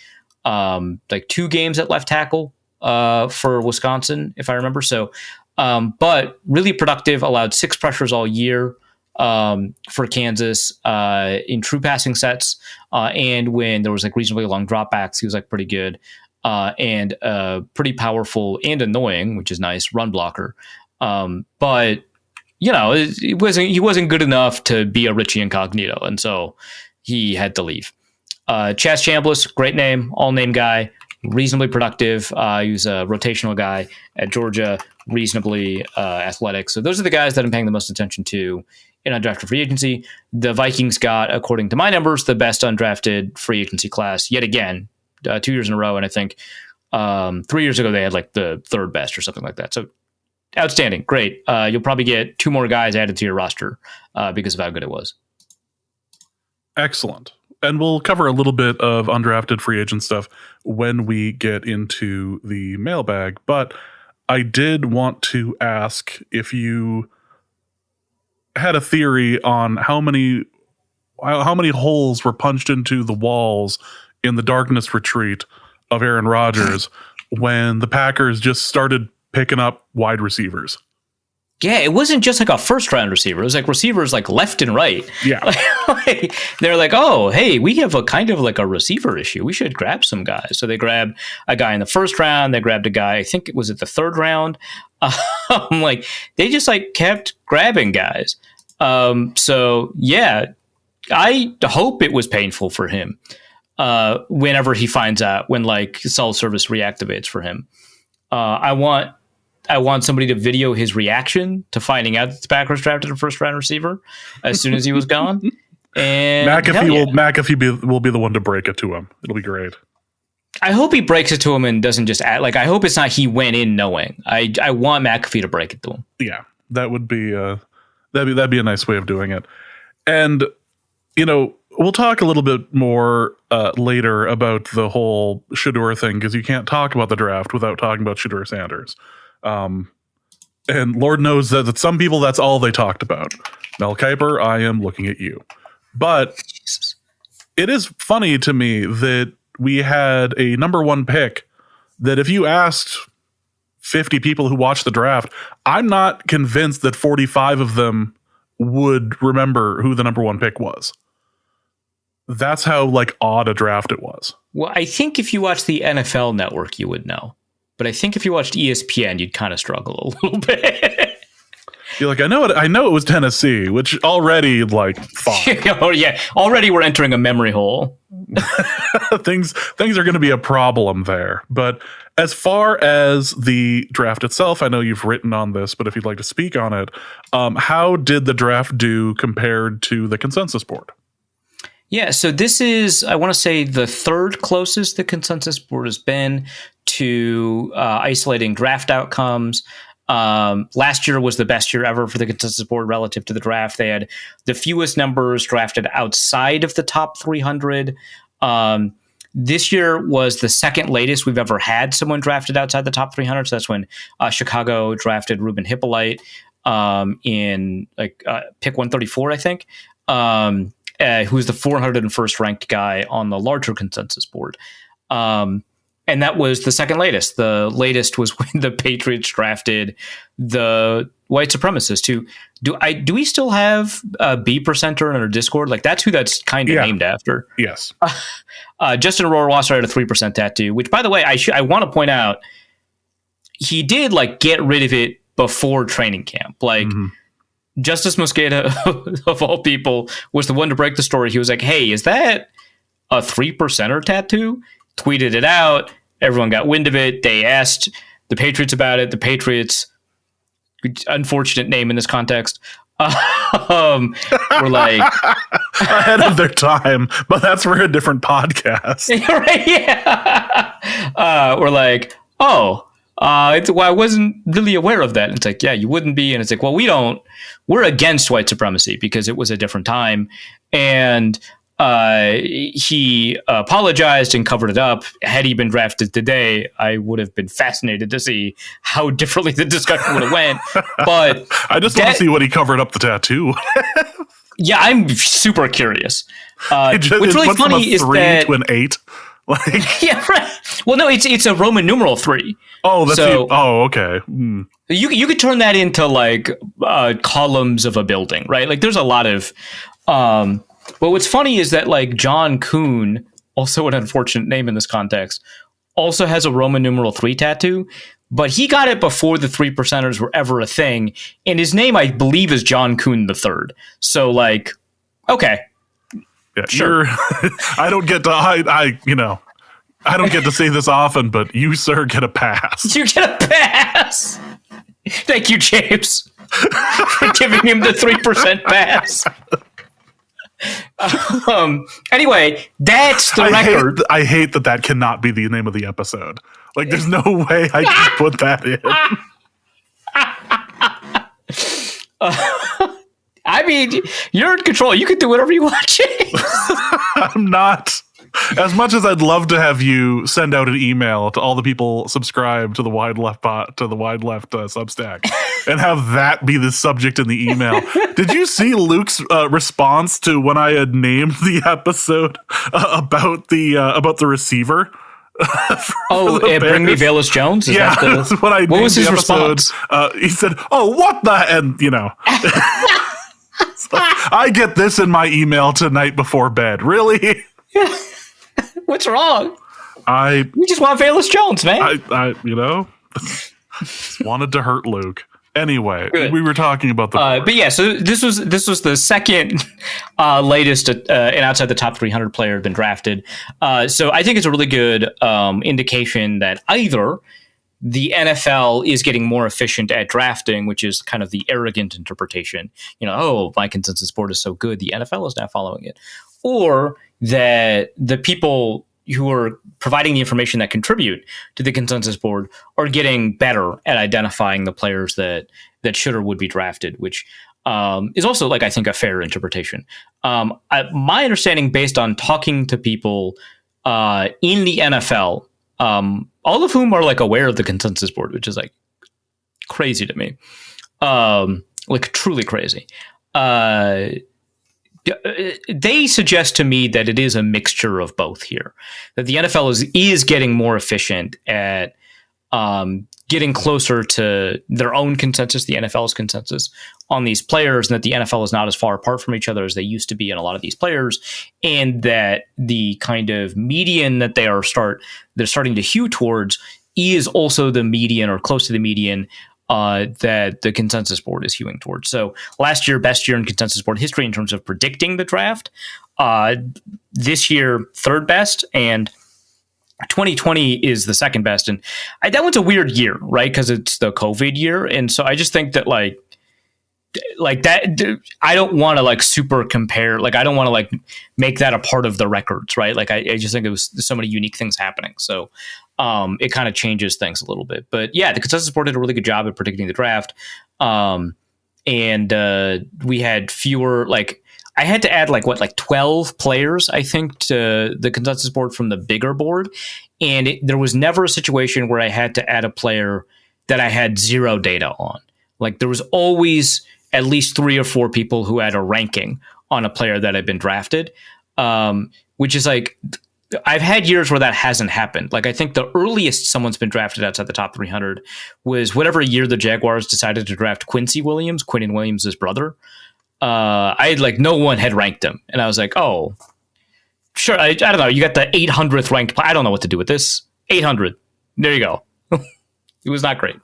Speaker 2: like 2 games at left tackle for Wisconsin, if I remember. So, but really productive, allowed 6 pressures all year for Kansas in true passing sets. And when there was like reasonably long dropbacks, he was like pretty good and pretty powerful and annoying, which is nice, run blocker. But he wasn't good enough to be a Richie Incognito, and so he had to leave. Chaz Chambliss, great name, all name guy, reasonably productive. He was a rotational guy at Georgia, reasonably athletic. So those are the guys that I'm paying the most attention to in undrafted free agency. The Vikings got, according to my numbers, the best undrafted free agency class yet again, 2 years in a row. And I think 3 years ago they had like the 3rd best or something like that. So outstanding. Great. You'll probably get 2 more guys added to your roster because of how good it was.
Speaker 1: Excellent. And we'll cover a little bit of undrafted free agent stuff when we get into the mailbag. But I did want to ask if you had a theory on how many holes were punched into the walls in the darkness retreat of Aaron Rodgers when the Packers just started picking up wide receivers.
Speaker 2: Yeah, it wasn't just like a first-round receiver. It was like receivers like left and right.
Speaker 1: Yeah.
Speaker 2: They're like, oh, hey, we have a kind of like a receiver issue. We should grab some guys. So they grabbed a guy in the first round. They grabbed a guy, I think it was at the third round. Like they just like kept grabbing guys. So yeah, I hope it was painful for him whenever he finds out when like cell service reactivates for him. I want somebody to video his reaction to finding out that the Packers drafted a first round receiver as soon as he was gone. And McAfee
Speaker 1: will be the one to break it to him. It'll be great.
Speaker 2: I hope he breaks it to him and doesn't just act like. I hope it's not he went in knowing. I want McAfee to break it to him.
Speaker 1: Yeah, that would be that'd be a nice way of doing it. And we'll talk a little bit more later about the whole Shedeur thing, because you can't talk about the draft without talking about Shedeur Sanders. And Lord knows that some people, that's all they talked about. Mel Kiper, I am looking at you. But Jesus. It is funny to me that we had a number one pick that if you asked 50 people who watched the draft, I'm not convinced that 45 of them would remember who the number one pick was. That's how like odd a draft it was.
Speaker 2: Well, I think if you watch the NFL Network, you would know. But I think if you watched ESPN, you'd kind of struggle a little bit.
Speaker 1: You're like, I know it was Tennessee, which already like fine.
Speaker 2: Oh yeah, already we're entering a memory hole.
Speaker 1: Things are going to be a problem there. But as far as the draft itself, I know you've written on this, but if you'd like to speak on it, how did the draft do compared to the consensus board?
Speaker 2: Yeah, so this is, I want to say, the third closest the consensus board has been to isolating draft outcomes. Last year was the best year ever for the consensus board relative to the draft. They had the fewest numbers drafted outside of the top 300. This year was the second latest we've ever had someone drafted outside the top 300. So that's when Chicago drafted Ruben Hippolyte in pick 134, I think. Who's the 401st ranked guy on the larger consensus board. And that was the second latest. The latest was when the Patriots drafted the white supremacist. Do we still have a B percenter in our Discord? Like that's who that's kind of named after.
Speaker 1: Yes.
Speaker 2: Justin Rohrwasser had a 3% tattoo, which by the way, I want to point out, he did like get rid of it before training camp. Like, Justice Mosqueda, of all people, was the one to break the story. He was like, hey, is that a 3%er tattoo? Tweeted it out. Everyone got wind of it. They asked the Patriots about it. The Patriots, unfortunate name in this context, were like...
Speaker 1: ahead of their time, but that's for a different podcast.
Speaker 2: Right, yeah. We're like, oh... I wasn't really aware of that. And it's like, yeah, you wouldn't be. And it's like, well, we're against white supremacy because it was a different time. And he apologized and covered it up. Had he been drafted today, I would have been fascinated to see how differently the discussion would have went. But
Speaker 1: I just want to see what he covered up the tattoo.
Speaker 2: Yeah, I'm super curious. What's really funny is that
Speaker 1: to an 8. Like,
Speaker 2: yeah, right. Well, no, it's a Roman numeral 3.
Speaker 1: Oh, that's okay.
Speaker 2: You could turn that into like columns of a building, right? Like, there's a lot of. But what's funny is that like John Kuhn, also an unfortunate name in this context, also has a Roman numeral 3 tattoo, but he got it before the 3%ers were ever a thing, and his name, I believe, is John Kuhn III. So, like, okay.
Speaker 1: Yeah, sure. I don't get to I don't get to say this often, but you, sir, get a pass.
Speaker 2: You get a pass. Thank you, James, for giving him the 3% pass. Anyway, that's the record.
Speaker 1: I hate that cannot be the name of the episode. Like, there's no way I can put that in.
Speaker 2: I mean, you're in control. You can do whatever you want, James.
Speaker 1: I'm not. As much as I'd love to have you send out an email to all the people subscribed to the Wide Left Substack and have that be the subject in the email. Did you see Luke's response to when I had named the episode about the receiver?
Speaker 2: Bring me Velus Jones?
Speaker 1: That's what I.
Speaker 2: What was his response?
Speaker 1: He said, "Oh, what the?" And I get this in my email tonight before bed. Really?
Speaker 2: Yeah. What's wrong?
Speaker 1: We
Speaker 2: just want Velus Jones, man.
Speaker 1: I wanted to hurt Luke. Anyway, we were talking about the
Speaker 2: but yeah, so this was the second latest and outside the top 300 player had been drafted. So I think it's a really good indication that either the NFL is getting more efficient at drafting, which is kind of the arrogant interpretation. My consensus board is so good, the NFL is now following it, or that the people who are providing the information that contribute to the consensus board are getting better at identifying the players that should or would be drafted, which is also, I think, a fair interpretation. My understanding, based on talking to people in the NFL, all of whom are aware of the consensus board, which is crazy to me, truly crazy. They suggest to me that it is a mixture of both here, that the NFL is getting more efficient at getting closer to their own consensus, the NFL's consensus on these players, and that the NFL is not as far apart from each other as they used to be in a lot of these players, and that the kind of median that they're starting to hew towards is also the median or close to the median that the consensus board is hewing towards. So last year, best year in consensus board history in terms of predicting the draft. This year, third best, and 2020 is the second best. And that one's a weird year, right? Because it's the COVID year. And so I just think that that, I don't want to super compare. I don't want to make that a part of the records, right? I just think there's so many unique things happening. So it kind of changes things a little bit. But yeah, the consensus board did a really good job at predicting the draft. And we had fewer, I had to add 12 players, I think, to the consensus board from the bigger board. And there was never a situation where I had to add a player that I had zero data on. There was always at least 3 or 4 people who had a ranking on a player that had been drafted, which is I've had years where that hasn't happened. I think the earliest someone's been drafted outside the top 300 was whatever year the Jaguars decided to draft Quinnen Williams' brother. I had no one had ranked him, and I was oh, sure. I don't know. You got the 800th ranked. I don't know what to do with this. 800. There you go. It was not great.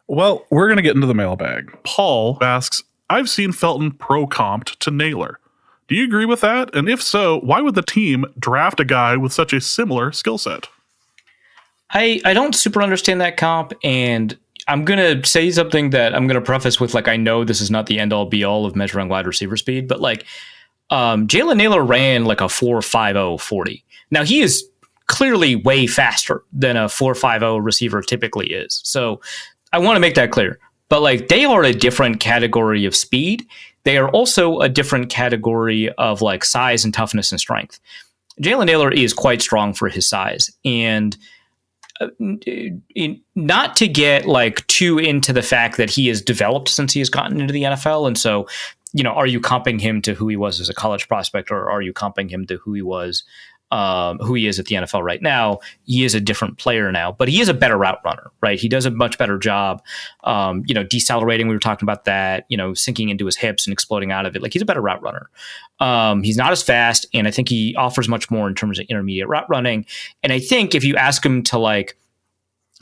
Speaker 1: Well, we're going to get into the mailbag. Paul asks, I've seen Felton pro-comped to Naylor. Do you agree with that? And if so, why would the team draft a guy with such a similar skill set?
Speaker 2: I don't super understand that comp, and I'm going to say something that I'm going to preface with, I know this is not the end-all be-all of measuring wide receiver speed, but Jalen Naylor ran a 4.50 40. Now, he is clearly way faster than a 4.50 receiver typically is. So I want to make that clear. But they are a different category of speed. They are also a different category of size and toughness and strength. Jalen Naylor is quite strong for his size, and not to get too into the fact that he has developed since he has gotten into the NFL. And so, are you comping him to who he was as a college prospect, or are you comping him to who he was, who he is at the NFL right now? He is a different player now, but he is a better route runner, right? He does a much better job, decelerating. We were talking about that, sinking into his hips and exploding out of it. He's a better route runner. He's not as fast, and I think he offers much more in terms of intermediate route running. And I think if you ask him to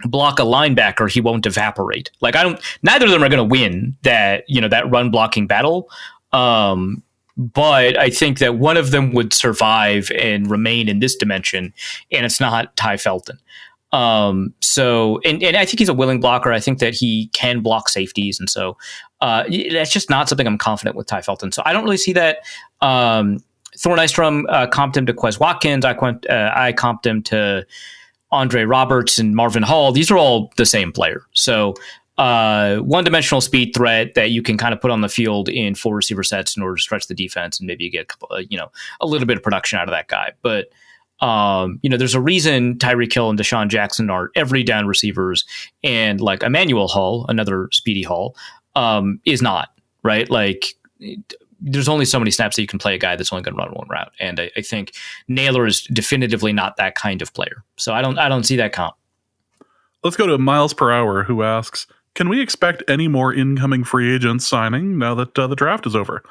Speaker 2: block a linebacker, he won't evaporate. Neither of them are going to win that, that run blocking battle. But I think that one of them would survive and remain in this dimension, and it's not Ty Felton. So I think he's a willing blocker. I think that he can block safeties. And so that's just not something I'm confident with Ty Felton. So I don't really see that. Thor Nystrom comped him to Quez Watkins. I comped him to Andre Roberts and Marvin Hall. These are all the same player. So one-dimensional speed threat that you can kind of put on the field in 4 receiver sets in order to stretch the defense, and maybe you get a couple, a little bit of production out of that guy. But there's a reason Tyreek Hill and Deshaun Jackson are every down receivers, and Emmanuel Hall, another speedy Hall, is not, right? there's only so many snaps that you can play a guy that's only going to run one route. And I think Naylor is definitively not that kind of player. So I don't see that comp.
Speaker 1: Let's go to Miles Per Hour, who asks, can we expect any more incoming free agents signing now that the draft is over?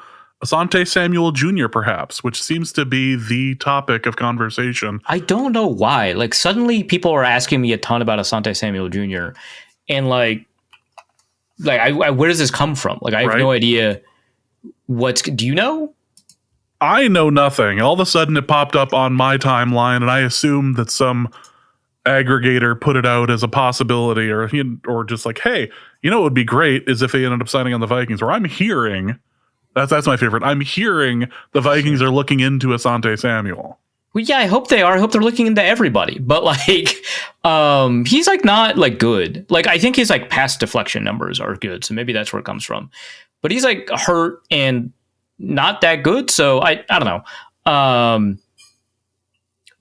Speaker 1: Asante Samuel Jr., perhaps, which seems to be the topic of conversation.
Speaker 2: I don't know why. Like, suddenly people are asking me a ton about Asante Samuel Jr. And like I where does this come from? Like, I have no idea. Do you know? I
Speaker 1: know nothing. All of a sudden it popped up on my timeline, and I assumed that some aggregator put it out as a possibility, or just like, hey, you know what would be great is if they ended up signing on the Vikings. Or I'm hearing, that's my favorite. I'm hearing the Vikings are looking into Asante Samuel.
Speaker 2: Well, yeah, I hope they are. I hope they're looking into everybody. But like, he's like not like good. Like, I think his like pass deflection numbers are good, so maybe that's where it comes from. But he's like hurt and not that good, so I don't know.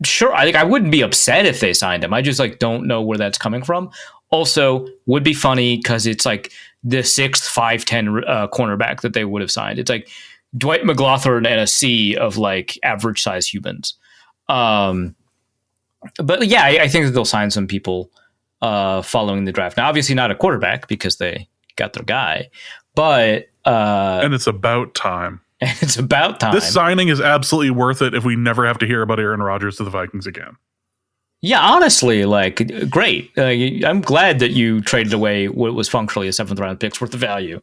Speaker 2: Sure, I wouldn't be upset if they signed him. I just like don't know where that's coming from. Also, would be funny because it's like the 6', 5'10" cornerback that they would have signed. It's like Dwight McLaughlin and a sea of like average size humans. But yeah, I think that they'll sign some people following the draft. Now, obviously not a quarterback because they got their guy, but
Speaker 1: and it's about time.
Speaker 2: It's about time.
Speaker 1: This signing is absolutely worth it if we never have to hear about Aaron Rodgers to the Vikings again.
Speaker 2: Yeah, honestly, like, great. I'm glad that you traded away what was functionally a 7th round pick's worth of value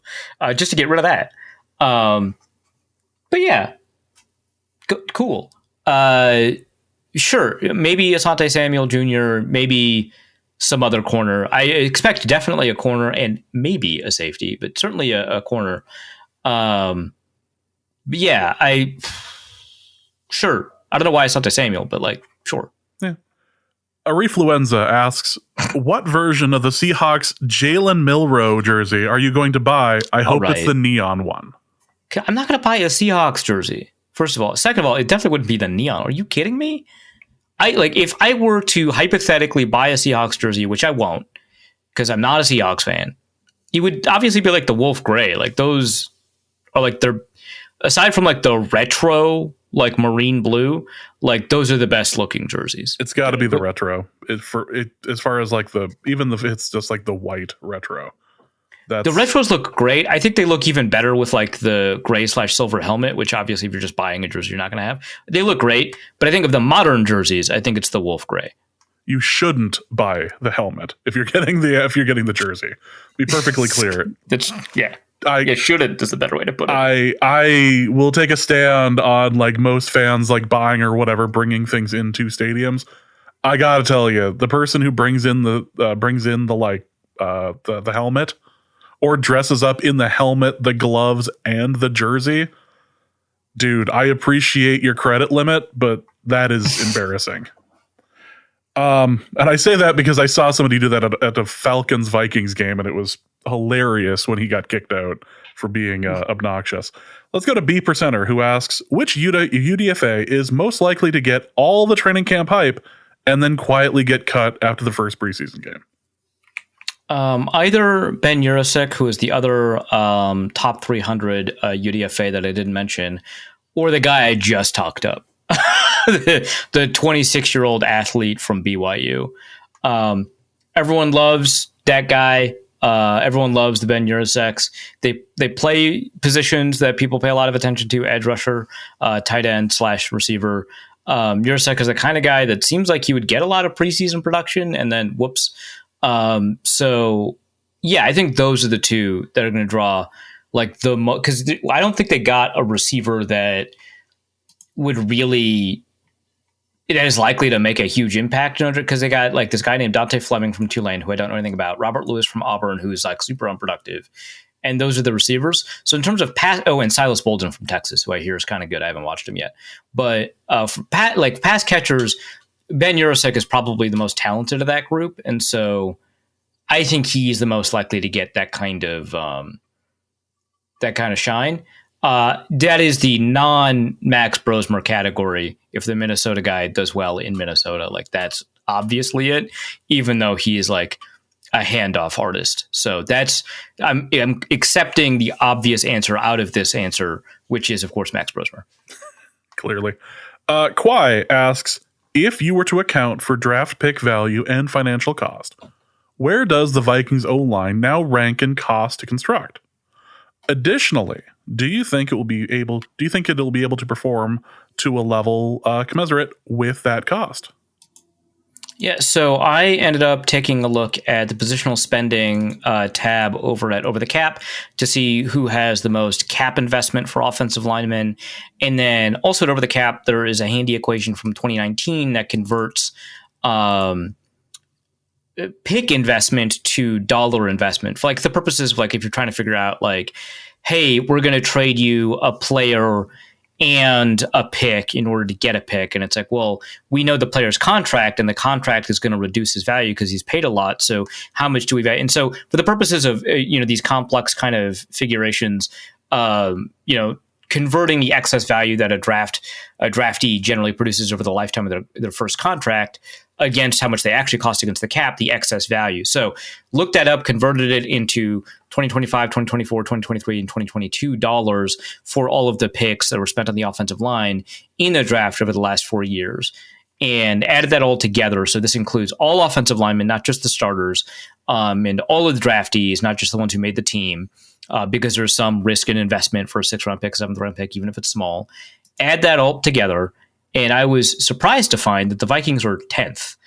Speaker 2: just to get rid of that. But yeah, cool. Sure, maybe Asante Samuel Jr., maybe some other corner. I expect definitely a corner and maybe a safety, but certainly a corner. But yeah, sure. I don't know why Asante Samuel, but like, sure.
Speaker 1: Yeah. Arifluenza asks, what version of the Seahawks Jalen Milroe jersey are you going to buy? I hope it's the neon one.
Speaker 2: I'm not going to buy a Seahawks jersey, first of all. Second of all, it definitely wouldn't be the neon. Are you kidding me? If I were to hypothetically buy a Seahawks jersey, which I won't, because I'm not a Seahawks fan, it would obviously be like the Wolf Gray. Like, those are like, they're, aside from like the retro, like marine blue, like those are the best looking jerseys.
Speaker 1: It's got to be the retro. As far as like it's just like the white retro. The
Speaker 2: retros look great. I think they look even better with like the gray/silver helmet, which obviously if you're just buying a jersey, you're not going to have. They look great, but I think of the modern jerseys, I think it's the Wolf Gray.
Speaker 1: You shouldn't buy the helmet if you're getting the jersey. Be perfectly clear.
Speaker 2: Shouldn't is the better way to put
Speaker 1: it. I will take a stand on like most fans like buying or whatever, bringing things into stadiums. I gotta tell you, the person who brings in the helmet or dresses up in the helmet, the gloves, and the jersey, dude, I appreciate your credit limit, but that is embarrassing. And I say that because I saw somebody do that at a Falcons Vikings game, and it was hilarious when he got kicked out for being obnoxious. Let's go to B Percenter, who asks, which UDFA is most likely to get all the training camp hype and then quietly get cut after the first preseason game?
Speaker 2: Either Ben Urasek, who is the other top 300 UDFA that I didn't mention, or the guy I just talked up, the 26-year-old athlete from BYU. Everyone loves that guy. Everyone loves the Ben Uraseks. They play positions that people pay a lot of attention to: edge rusher, tight end / receiver. Urasek is the kind of guy that seems like he would get a lot of preseason production and then whoops. So yeah, I think those are the two that are going to draw like the most, because I don't think they got a receiver that would really, that is likely to make a huge impact, because they got like this guy named Dante Fleming from Tulane, who I don't know anything about, Robert Lewis from Auburn, who's like super unproductive. And those are the receivers. So in terms of and Silas Bolden from Texas, who I hear is kind of good. I haven't watched him yet, but for pass catchers, Ben Urasek is probably the most talented of that group. And so I think he's the most likely to get that kind of shine. That is the non-Max Brosmer category. If the Minnesota guy does well in Minnesota, like that's obviously it, even though he is like a handoff artist. So I'm accepting the obvious answer out of this answer, which is, of course, Max Brosmer.
Speaker 1: Clearly. Kwai asks, if you were to account for draft pick value and financial cost, where does the Vikings O-line now rank in cost to construct? Additionally, do you think it'll be able to perform to a level commensurate with that cost?
Speaker 2: Yeah, so I ended up taking a look at the positional spending tab over at Over the Cap to see who has the most cap investment for offensive linemen. And then also at Over the Cap, there is a handy equation from 2019 that converts pick investment to dollar investment for like the purposes of like if you're trying to figure out like, hey, we're going to trade you a player and a pick in order to get a pick. And it's like, well, we know the player's contract and the contract is going to reduce his value because he's paid a lot. So how much do we value? And so for the purposes of, these complex kind of figurations, converting the excess value that a draftee generally produces over the lifetime of their first contract against how much they actually cost against the cap, the excess value. So looked that up, converted it into 2025, 2024, 2023, and 2022 dollars for all of the picks that were spent on the offensive line in the draft over the last 4 years, and added that all together. So this includes all offensive linemen, not just the starters, and all of the draftees, not just the ones who made the team, because there's some risk and investment for a 6th-round pick, 7th-round pick, even if it's small. Add that all together, and I was surprised to find that the Vikings were 10th.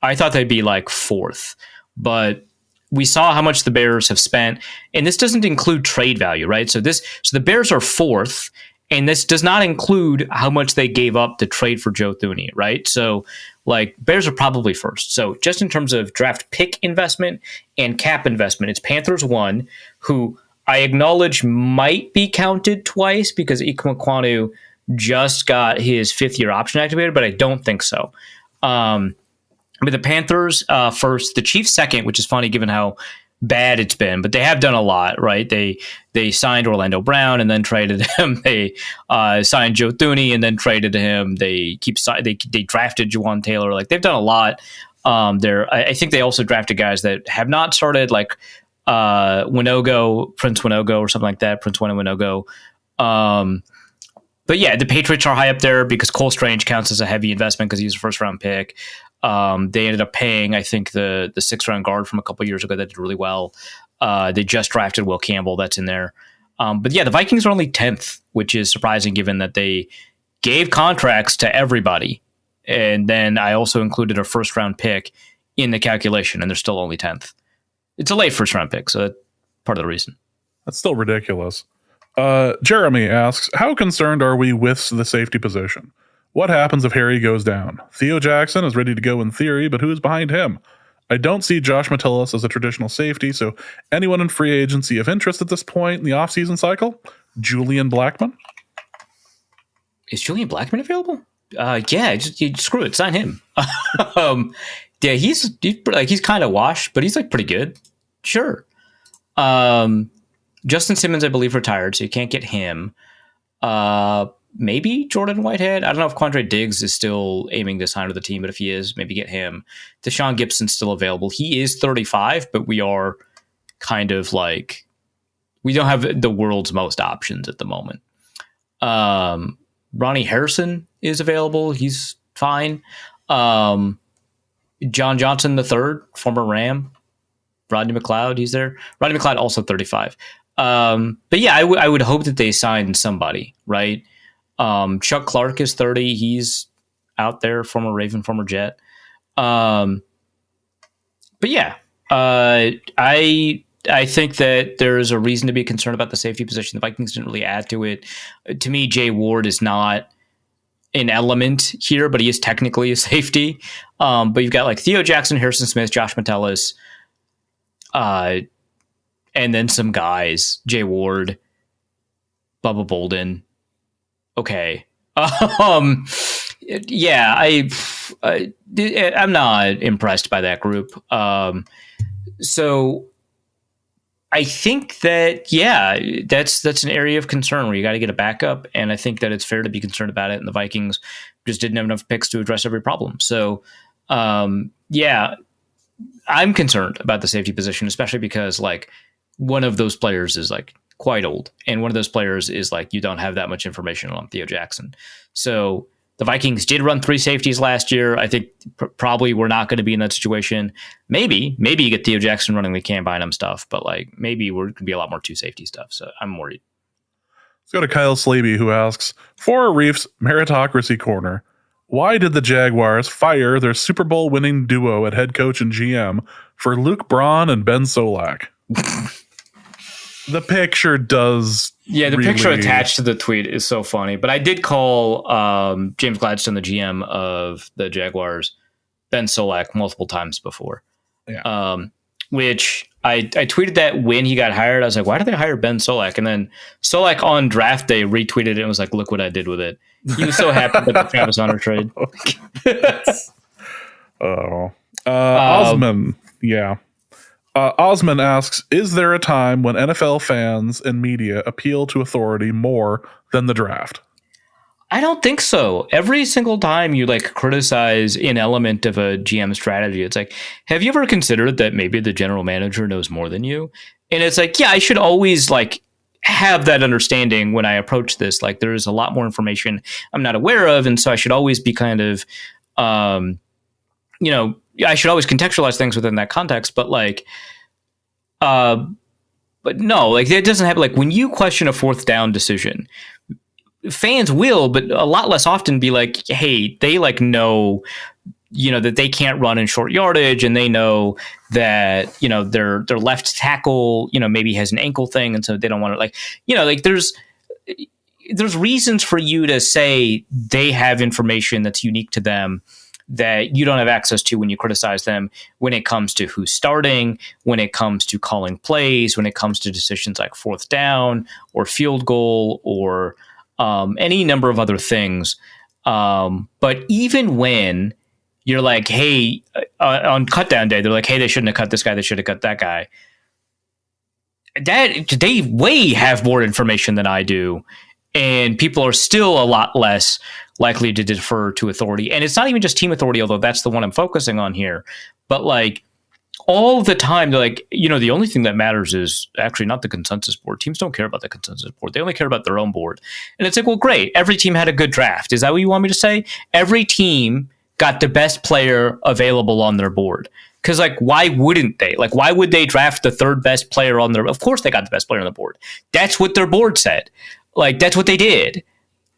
Speaker 2: I thought they'd be like 4th, but we saw how much the Bears have spent, and this doesn't include trade value, right? So the Bears are 4th, and this does not include how much they gave up to trade for Joe Thuney, right? So like Bears are probably 1st. So just in terms of draft pick investment and cap investment, it's Panthers 1, who I acknowledge might be counted twice because Ikwekwanu just got his 5th-year option activated, but I don't think so. But the Panthers first, the Chiefs second, which is funny given how bad it's been, but they have done a lot, right? They signed Orlando Brown and then traded him. They signed Joe Thuney and then traded him. They drafted Juwan Taylor. Like they've done a lot. I think they also drafted guys that have not started, like Prince Winogo or something like that, Prince Winogo. But yeah, the Patriots are high up there because Cole Strange counts as a heavy investment because he's a 1st-round pick. They ended up paying, I think, the 6th-round guard from a couple years ago that did really well. They just drafted Will Campbell. That's in there. But yeah, the Vikings are only 10th, which is surprising given that they gave contracts to everybody. And then I also included a 1st-round pick in the calculation, and they're still only 10th. It's a late 1st-round pick, so that's part of the reason.
Speaker 1: That's still ridiculous. Jeremy asks, how concerned are we with the safety position? What happens if Harry goes down? Theo Jackson is ready to go in theory, but who's behind him? I don't see Josh Metellus as a traditional safety, so anyone in free agency of interest at this point in the offseason cycle? Julian Blackmon?
Speaker 2: Is Julian Blackmon available? Yeah, screw it, sign him. Yeah, he's kind of washed, but he's like pretty good. Sure. Justin Simmons, I believe, retired, so you can't get him. Maybe Jordan Whitehead. I don't know if Quandre Diggs is still aiming to sign with the team, but if he is, maybe get him. Deshaun Gibson's still available. He is 35, but we are kind of like, we don't have the world's most options at the moment. Ronnie Harrison is available. He's fine. John Johnson III, former Ram. Rodney McLeod, he's there. Rodney McLeod also 35. But yeah, I would hope that they sign somebody, right? Chuck Clark is 30. He's out there, former Raven, former Jet. But yeah, I think that there is a reason to be concerned about the safety position. The Vikings didn't really add to it. To me, Jay Ward is not an element here, but he is technically a safety. But you've got like Theo Jackson, Harrison Smith, Josh Metellus, and then some guys, Jay Ward, Bubba Bolden. Okay. Yeah, I'm not impressed by that group. So I think that, yeah, that's an area of concern where you got to get a backup. And I think that it's fair to be concerned about it. And the Vikings just didn't have enough picks to address every problem. So, yeah, I'm concerned about the safety position, especially because like one of those players is like quite old. And one of those players is like, you don't have that much information on Theo Jackson. So the Vikings did run 3 safeties last year. I think probably we're not going to be in that situation. Maybe you get Theo Jackson running the Cam Bynum stuff, but like maybe we're going to be a lot more 2 safety stuff. So I'm worried.
Speaker 1: Let's go to Kyle Slaby, who asks, for Arif's meritocracy corner, why did the Jaguars fire their Super Bowl winning duo at head coach and GM for Luke Braun and Ben Solak? The picture does.
Speaker 2: Yeah, the picture attached to the tweet is so funny. But I did call James Gladstone, the GM of the Jaguars, Ben Solak multiple times before.
Speaker 1: Yeah.
Speaker 2: Which I tweeted that when he got hired. I was like, why did they hire Ben Solak? And then Solak on draft day retweeted it and was like, look what I did with it. He was so happy with the Travis Hunter trade.
Speaker 1: Osman. Yeah. Osman asks, is there a time when NFL fans and media appeal to authority more than the draft?
Speaker 2: I don't think so. Every single time you like criticize an element of a GM strategy, it's like, have you ever considered that maybe the general manager knows more than you? And it's like, yeah, I should always like have that understanding when I approach this. Like there's a lot more information I'm not aware of. And so I should always be kind of, I should always contextualize things within that context, but like, but no, like it doesn't happen. Like when you question a 4th down decision, fans will, but a lot less often be like, hey, they like know, that they can't run in short yardage, and they know that, their left tackle, maybe has an ankle thing. And so they don't want to like there's reasons for you to say they have information that's unique to them that you don't have access to when you criticize them, when it comes to who's starting, when it comes to calling plays, when it comes to decisions like 4th down or field goal or any number of other things. But even when you're like, hey, on cut down day, they're like, hey, they shouldn't have cut this guy, they should have cut that guy. That they way have more information than I do. And people are still a lot less likely to defer to authority. And it's not even just team authority, although that's the one I'm focusing on here. But like all the time, they're like, the only thing that matters is actually not the consensus board. Teams don't care about the consensus board. They only care about their own board. And it's like, well, great. Every team had a good draft. Is that what you want me to say? Every team got the best player available on their board. Because, like, why wouldn't they? Like, why would they draft the 3rd best player on their... Of course they got the best player on the board. That's what their board said. Like, that's what they did.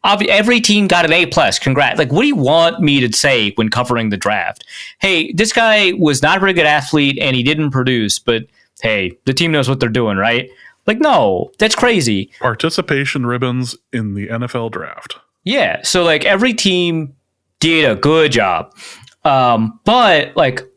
Speaker 2: Every team got an A+. Congrats. Like, what do you want me to say when covering the draft? Hey, this guy was not a very good athlete and he didn't produce, but hey, the team knows what they're doing, right? Like, no, that's crazy.
Speaker 1: Participation ribbons in the NFL draft.
Speaker 2: Yeah. So, like, every team did a good job. But, like,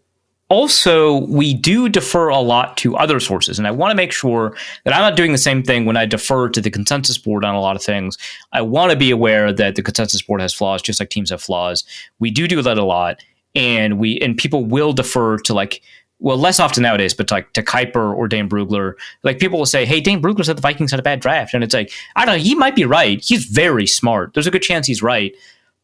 Speaker 2: also, we do defer a lot to other sources, and I want to make sure that I'm not doing the same thing when I defer to the consensus board on a lot of things. I want to be aware that the consensus board has flaws, just like teams have flaws. We do that a lot, and people will defer to like, well, less often nowadays, but like to Kuiper or Dane Brugler. Like people will say, hey, Dane Brugler said the Vikings had a bad draft, and it's like, I don't know, he might be right. He's very smart. There's a good chance he's right,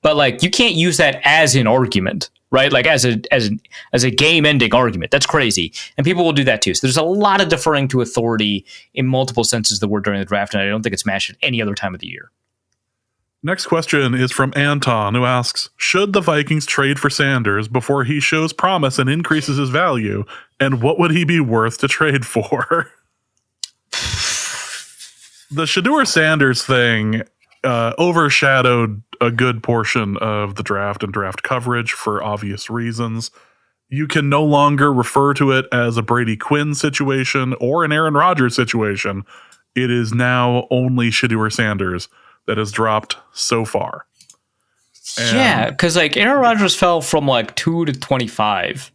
Speaker 2: but like you can't use that as an argument. Right, like as a game-ending argument. That's crazy, and people will do that too. So there's a lot of deferring to authority in multiple senses of the word during the draft, and I don't think it's matched at any other time of the year.
Speaker 1: Next question is from Anton, who asks, should the Vikings trade for Sanders before he shows promise and increases his value, and what would he be worth to trade for? The Shedeur Sanders thing overshadowed a good portion of the draft and draft coverage for obvious reasons. You can no longer refer to it as a Brady Quinn situation or an Aaron Rodgers situation. It is now only Shedeur Sanders that has dropped so far.
Speaker 2: Yeah, because like Aaron Rodgers fell from like 2 to 25.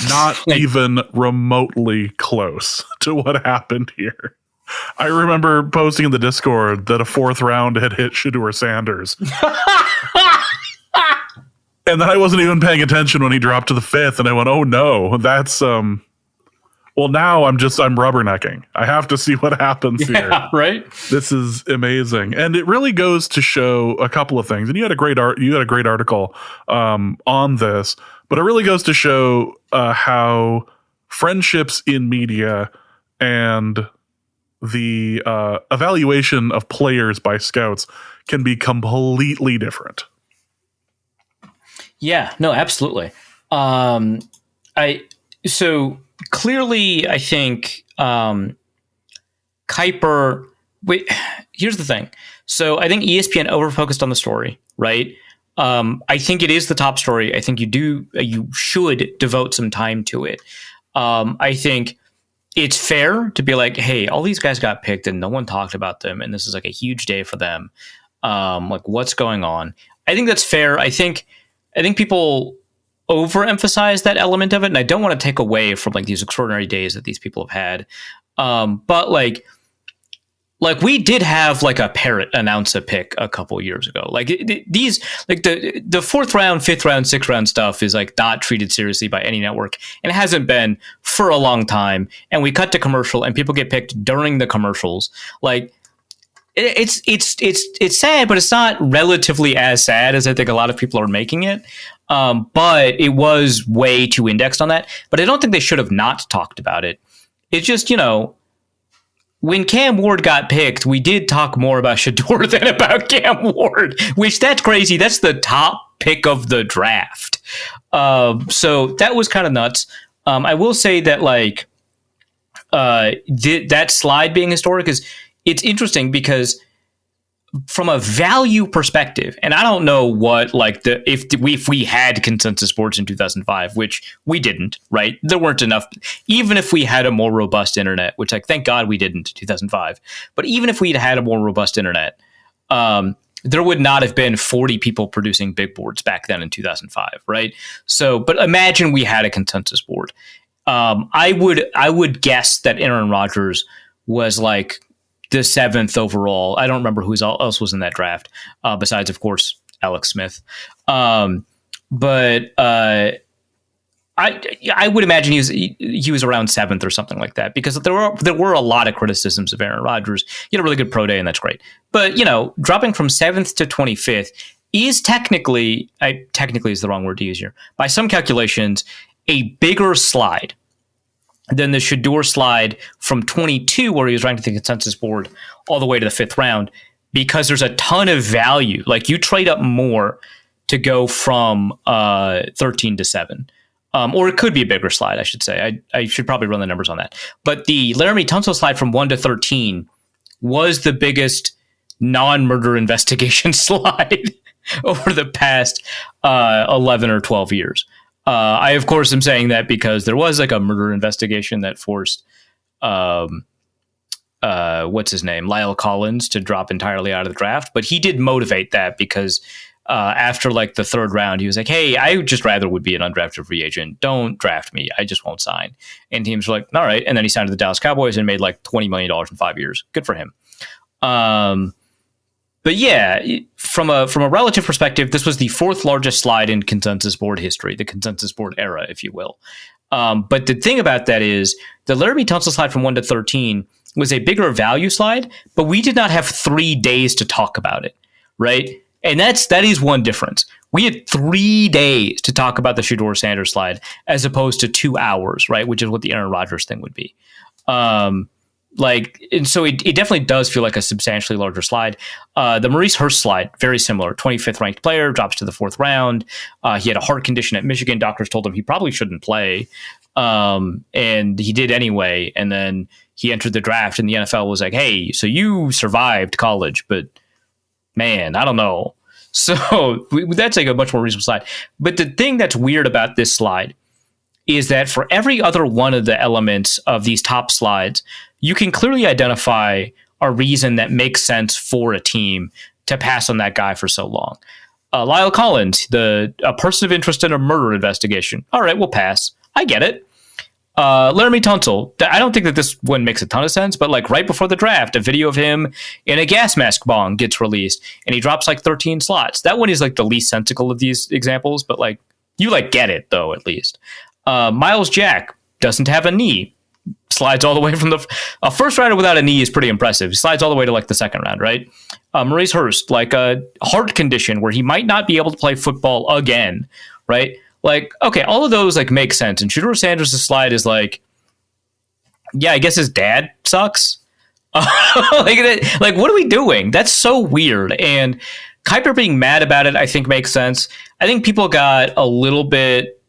Speaker 1: Not even remotely close to what happened here. I remember posting in the Discord that a 4th round had hit Shedeur Sanders. And then I wasn't even paying attention when he dropped to the 5th, and I went, oh no, that's well, now I'm rubbernecking. I have to see what happens here.
Speaker 2: Right?
Speaker 1: This is amazing. And it really goes to show a couple of things. And you had a great article on this, but it really goes to show how friendships in media and the evaluation of players by scouts can be completely different.
Speaker 2: Yeah, no, absolutely. So clearly, I think Kuiper. Wait, here's the thing. So I think ESPN overfocused on the story, right? I think it is the top story. I think you should devote some time to it. I think it's fair to be like, hey, all these guys got picked and no one talked about them, and this is like a huge day for them. Like, what's going on? I think that's fair. I think people overemphasize that element of it, and I don't want to take away from like these extraordinary days that these people have had. But like we did have like a parrot announce a pick a couple years ago. Like these, like the fourth round, fifth round, sixth round stuff is like not treated seriously by any network, and it hasn't been for a long time. And we cut to commercial, and people get picked during the commercials. Like it's sad, but it's not relatively as sad as I think a lot of people are making it. But it was way too indexed on that. But I don't think they should have not talked about it. It's just, when Cam Ward got picked, we did talk more about Shedeur than about Cam Ward, which that's crazy. That's the top pick of the draft. So that was kind of nuts. I will say that like that slide being historic it's interesting because from a value perspective, and I don't know what like if we had consensus boards in 2005, which we didn't, right? There weren't enough. Even if we had a more robust internet, which like thank God we didn't in 2005, but even if we'd had a more robust internet, there would not have been 40 people producing big boards back then in 2005, right? So, but imagine we had a consensus board. I would guess that Aaron Rodgers was like the 7th overall. I don't remember who else was in that draft, besides, of course, Alex Smith. But I would imagine he was around 7th or something like that, because there were a lot of criticisms of Aaron Rodgers. He had a really good pro day, and that's great. But dropping from 7th to 25th is technically is the wrong word to use here. By some calculations, a bigger slide than the Shedeur slide from 22, where he was ranked at the consensus board, all the way to the 5th round, because there's a ton of value. Like, you trade up more to go from 13 to 7. Or it could be a bigger slide, I should say. I should probably run the numbers on that. But the Laramie Tunsil slide from 1 to 13 was the biggest non-murder investigation slide over the past 11 or 12 years. I, of course, am saying that because there was like a murder investigation that forced, what's his name, Lyle Collins, to drop entirely out of the draft. But he did motivate that because after like the 3rd round, he was like, hey, I just rather would be an undrafted free agent. Don't draft me. I just won't sign. And teams were like, all right. And then he signed to the Dallas Cowboys and made like $20 million in 5 years. Good for him. But yeah, from a relative perspective, this was the 4th largest slide in consensus board history, the consensus board era, if you will. But the thing about that is the Laramie Tunsil slide from 1 to 13 was a bigger value slide, but we did not have 3 days to talk about it, right? And that is one difference. We had 3 days to talk about the Shedeur Sanders slide as opposed to 2 hours, right? Which is what the Aaron Rodgers thing would be. And so it definitely does feel like a substantially larger slide. The Maurice Hurst slide, very similar. 25th ranked player, drops to the 4th round. He had a heart condition at Michigan. Doctors told him he probably shouldn't play. And he did anyway. And then he entered the draft, and the NFL was like, hey, so you survived college, but man, I don't know. So that's like a much more reasonable slide. But the thing that's weird about this slide is that for every other one of the elements of these top slides, you can clearly identify a reason that makes sense for a team to pass on that guy for so long. Lyle Collins, a person of interest in a murder investigation. All right, we'll pass. I get it. Laramie Tunsil, I don't think that this one makes a ton of sense, but like right before the draft, a video of him in a gas mask bong gets released, and he drops like 13 slots. That one is like the least sensical of these examples, but like you like get it though, at least. Miles Jack doesn't have a knee. Slides all the way from a first rounder without a knee is pretty impressive. He slides all the way to like the 2nd round, right? Maurice Hurst, like a heart condition where he might not be able to play football again, right? Like, okay, all of those like make sense. And Shedeur Sanders' slide is like, yeah, I guess his dad sucks. Like, what are we doing? That's so weird. And Kuiper being mad about it, I think makes sense. I think people got a little bit,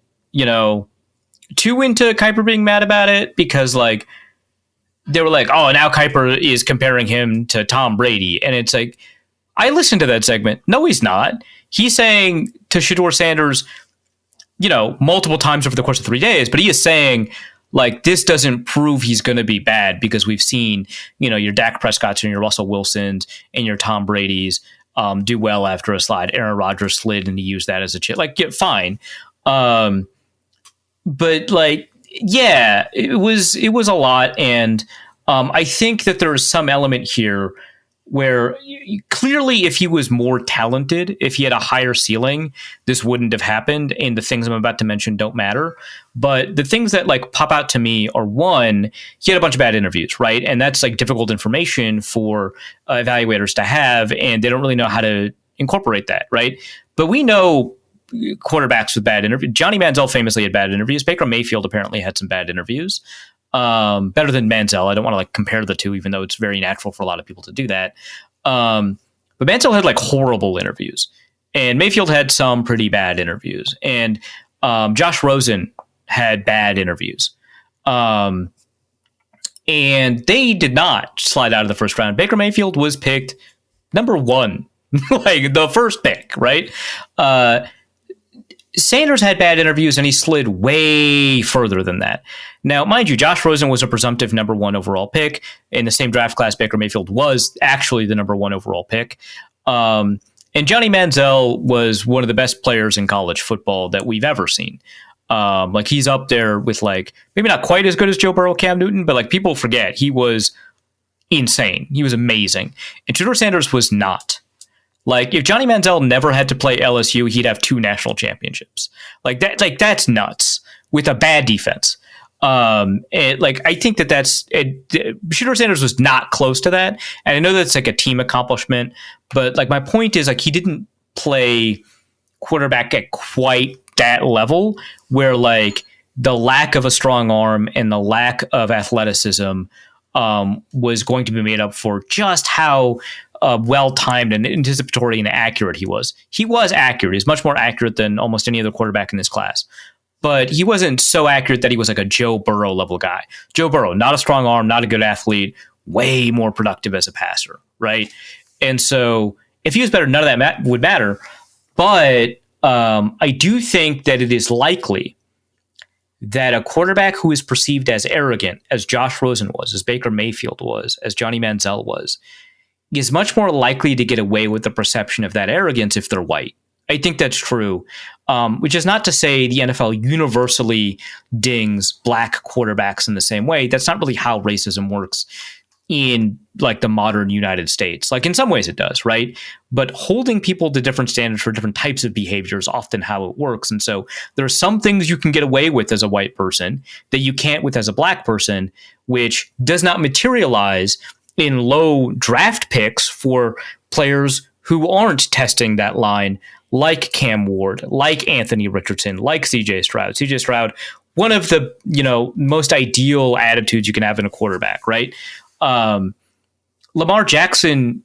Speaker 2: too into Kuiper being mad about it because like they were like, oh, now Kuiper is comparing him to Tom Brady. And it's like, I listened to that segment. No, he's not. He's saying to Shedeur Sanders, multiple times over the course of 3 days, but he is saying, like, this doesn't prove he's going to be bad because we've seen, your Dak Prescotts and your Russell Wilsons and your Tom Brady's do well after a slide. Aaron Rodgers slid and he used that as a chip. Like, fine. But like, yeah, it was a lot. And I think that there is some element here where clearly if he was more talented, if he had a higher ceiling, this wouldn't have happened. And the things I'm about to mention don't matter. But the things that like pop out to me are, one, he had a bunch of bad interviews, right? And that's like difficult information for evaluators to have, and they don't really know how to incorporate that, right? But we know quarterbacks with bad interviews. Johnny Manziel famously had bad interviews. Baker Mayfield apparently had some bad interviews. Better than Manziel. I don't want to like compare the two, even though it's very natural for a lot of people to do that. But Manziel had like horrible interviews, and Mayfield had some pretty bad interviews, and Josh Rosen had bad interviews. And they did not slide out of the first round. Baker Mayfield was picked number 1, like the first pick, right? Sanders had bad interviews, and he slid way further than that. Now, mind you, Josh Rosen was a presumptive number 1 overall pick. In the same draft class, Baker Mayfield was actually the number 1 overall pick. And Johnny Manziel was one of the best players in college football that we've ever seen. Like, he's up there with, like, maybe not quite as good as Joe Burrow, Cam Newton, but like people forget he was insane. He was amazing. And Shedeur Sanders was not. Like, if Johnny Manziel never had to play LSU, he'd have 2 national championships. Like that, like that's nuts with a bad defense. And like, I think that's Shedeur Sanders was not close to that. And I know that's like a team accomplishment, but like my point is, like, he didn't play quarterback at quite that level where like the lack of a strong arm and the lack of athleticism was going to be made up for just how well-timed and anticipatory and accurate he was. He was accurate. He's much more accurate than almost any other quarterback in this class. But he wasn't so accurate that he was like a Joe Burrow level guy. Joe Burrow, not a strong arm, not a good athlete, way more productive as a passer, right? And so if he was better, none of that would matter. But I do think that it is likely that a quarterback who is perceived as arrogant, as Josh Rosen was, as Baker Mayfield was, as Johnny Manziel was, is much more likely to get away with the perception of that arrogance if they're white. I think that's true, which is not to say the NFL universally dings black quarterbacks in the same way. That's not really how racism works in like the modern United States. Like, in some ways it does, right? But holding people to different standards for different types of behavior is often how it works. And so there are some things you can get away with as a white person that you can't with as a black person, which does not materialize in low draft picks for players who aren't testing that line, like Cam Ward, like Anthony Richardson, like CJ Stroud. CJ Stroud, one of the most ideal attitudes you can have in a quarterback, right? Lamar Jackson,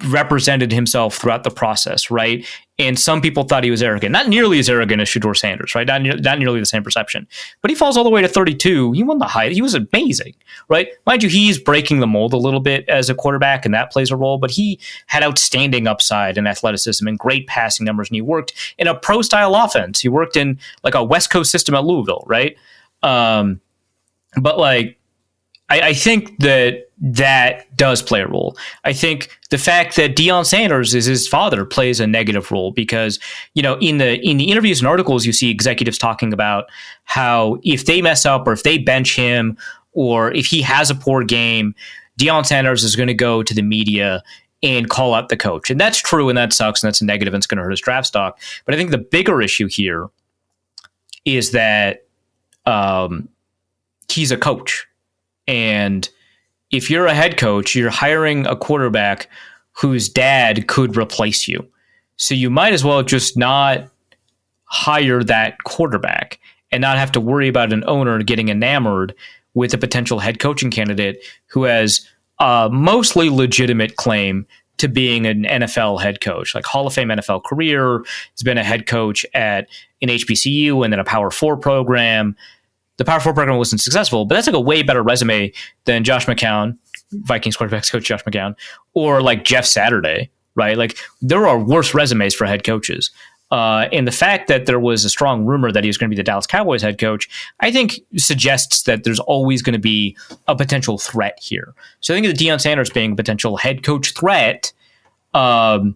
Speaker 2: represented himself throughout the process, right? And some people thought he was arrogant. Not nearly as arrogant as Shedeur Sanders, right? Not nearly the same perception. But he falls all the way to 32. He won the height. He was amazing, right? Mind you, he's breaking the mold a little bit as a quarterback, and that plays a role. But he had outstanding upside and athleticism and great passing numbers, and he worked in a pro-style offense. He worked in like a West Coast system at Louisville, right? But like, I think that does play a role. I think the fact that Deion Sanders is his father plays a negative role because, in the interviews and articles, you see executives talking about how if they mess up or if they bench him or if he has a poor game, Deion Sanders is going to go to the media and call out the coach. And that's true, and that sucks, and that's a negative, and it's going to hurt his draft stock. But I think the bigger issue here is that he's a coach. And if you're a head coach, you're hiring a quarterback whose dad could replace you. So you might as well just not hire that quarterback and not have to worry about an owner getting enamored with a potential head coaching candidate who has mostly legitimate claim to being an NFL head coach, like Hall of Fame NFL career. He's been a head coach at an HBCU and then a Power 4 program. The Power 4 program wasn't successful, but that's like a way better resume than Josh McCown, Vikings quarterbacks coach Josh McCown, or like Jeff Saturday, right? Like there are worse resumes for head coaches. And the fact that there was a strong rumor that he was going to be the Dallas Cowboys head coach, I think suggests that there's always going to be a potential threat here. So I think that Deion Sanders being a potential head coach threat, and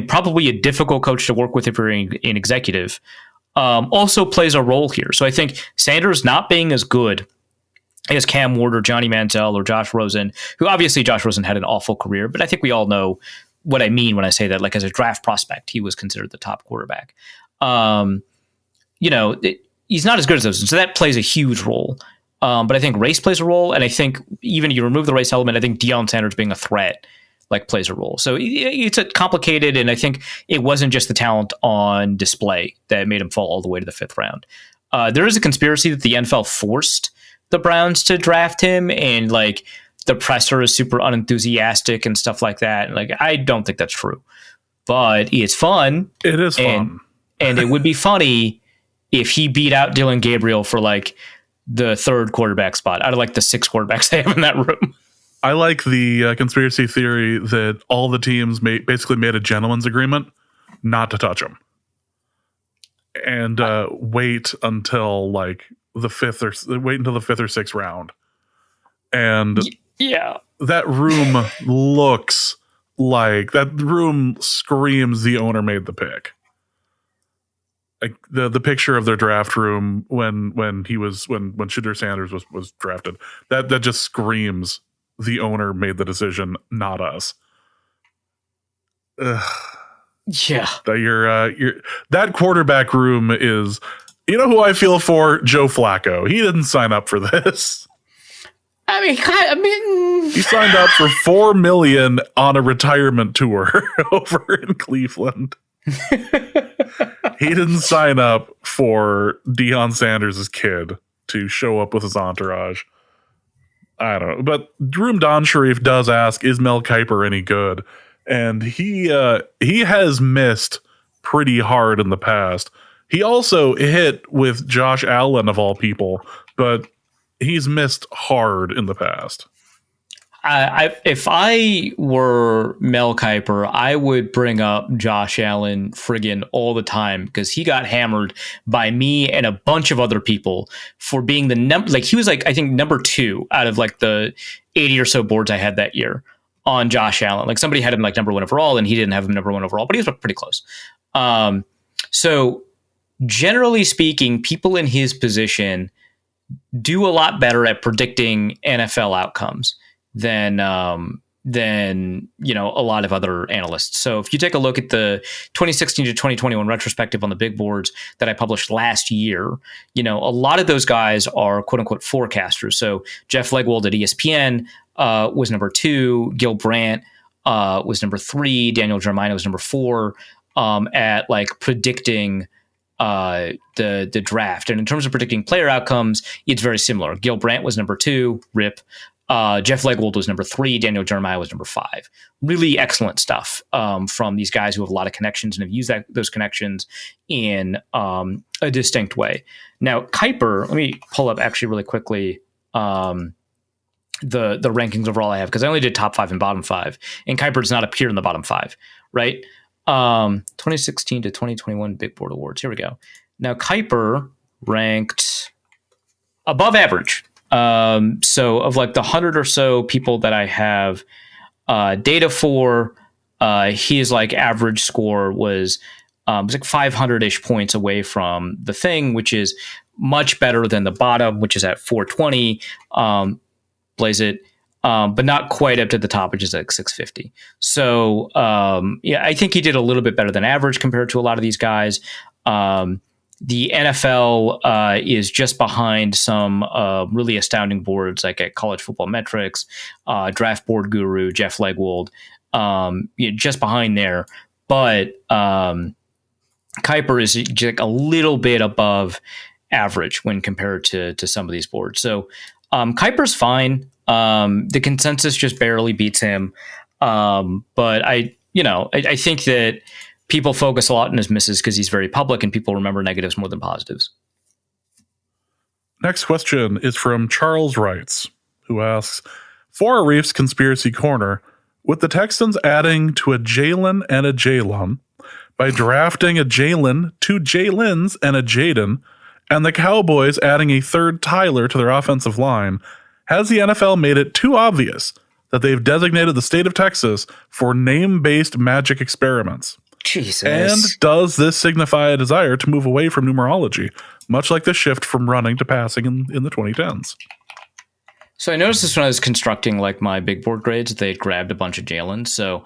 Speaker 2: probably a difficult coach to work with if you're an executive, also plays a role here. So I think Sanders not being as good as Cam Ward or Johnny Manziel or Josh Rosen, who obviously Josh Rosen had an awful career, but I think we all know what I mean when I say that. Like as a draft prospect, he was considered the top quarterback. He's not as good as those. And so that plays a huge role. But I think race plays a role. And I think even you remove the race element, I think Deion Sanders being a threat like plays a role. So it's a complicated, and I think it wasn't just the talent on display that made him fall all the way to the 5th round. There is a conspiracy that the NFL forced the Browns to draft him, and like the presser is super unenthusiastic and stuff like that. Like, I don't think that's true, but it's fun.
Speaker 1: It is fun.
Speaker 2: And it would be funny if he beat out Dylan Gabriel for like the 3rd quarterback spot out of like the 6 quarterbacks they have in that room.
Speaker 1: I like the conspiracy theory that all the teams basically made a gentleman's agreement not to touch him, and wait until like the 5th or 6th round. And
Speaker 2: yeah,
Speaker 1: that room looks like that room screams the owner made the pick. Like the picture of their draft room when Shedeur Sanders was drafted, that just screams the owner made the decision, not us. Ugh.
Speaker 2: Yeah,
Speaker 1: that quarterback room is. You know who I feel for? Joe Flacco. He didn't sign up for this.
Speaker 2: I mean,
Speaker 1: he signed up for $4 million on a retirement tour over in Cleveland. He didn't sign up for Deion Sanders' kid to show up with his entourage. I don't know. But Droom Don Sharif does ask, is Mel Kiper any good? And he has missed pretty hard in the past. He also hit with Josh Allen of all people, but he's missed hard in the past.
Speaker 2: If I were Mel Kiper, I would bring up Josh Allen friggin' all the time because he got hammered by me and a bunch of other people for being the number. Like he was like I think number 2 out of like the 80 or so boards I had that year on Josh Allen. Like somebody had him like number 1 overall, and he didn't have him number 1 overall, but he was pretty close. So generally speaking, people in his position do a lot better at predicting NFL outcomes than a lot of other analysts. So if you take a look at the 2016 to 2021 retrospective on the big boards that I published last year, a lot of those guys are quote unquote forecasters. So Jeff Legwold at ESPN was number 2, Gil Brandt was number 3, Daniel Jeremiah was number 4 at like predicting the draft. And in terms of predicting player outcomes, it's very similar. Gil Brandt was number 2, RIP. Jeff Legwold was number 3. Daniel Jeremiah was number 5. Really excellent stuff from these guys who have a lot of connections and have used those connections in a distinct way. Now, Kiper, let me pull up actually really quickly the rankings overall I have, because I only did top 5 and bottom 5, and Kiper does not appear in the bottom 5, right? 2016 to 2021 Big Board Awards. Here we go. Now, Kiper ranked above average. So of like the 100 or so people that I have data for, his like average score was like 500-ish points away from the thing, which is much better than the bottom, which is at 420. Blaze it. But not quite up to the top, which is like 650. So, I think he did a little bit better than average compared to a lot of these guys. The NFL is just behind some really astounding boards, like at College Football Metrics, Draft Board Guru, Jeff Legwold, just behind there. But Kiper is just like a little bit above average when compared to some of these boards. So, Kuiper's fine. The consensus just barely beats him. But I think that people focus a lot on his misses because he's very public and people remember negatives more than positives.
Speaker 1: Next question is from Charles Wrights, who asks, for Arif's Conspiracy Corner, with the Texans adding to a Jalen and a Jalen by drafting a Jalen, two Jalens, and a Jaden, and the Cowboys adding a third Tyler to their offensive line, has the NFL made it too obvious that they've designated the state of Texas for name-based magic experiments?
Speaker 2: Jesus.
Speaker 1: And does this signify a desire to move away from numerology, much like the shift from running to passing in the 2010s?
Speaker 2: So I noticed this when I was constructing like my big board grades. They grabbed a bunch of Jalen. So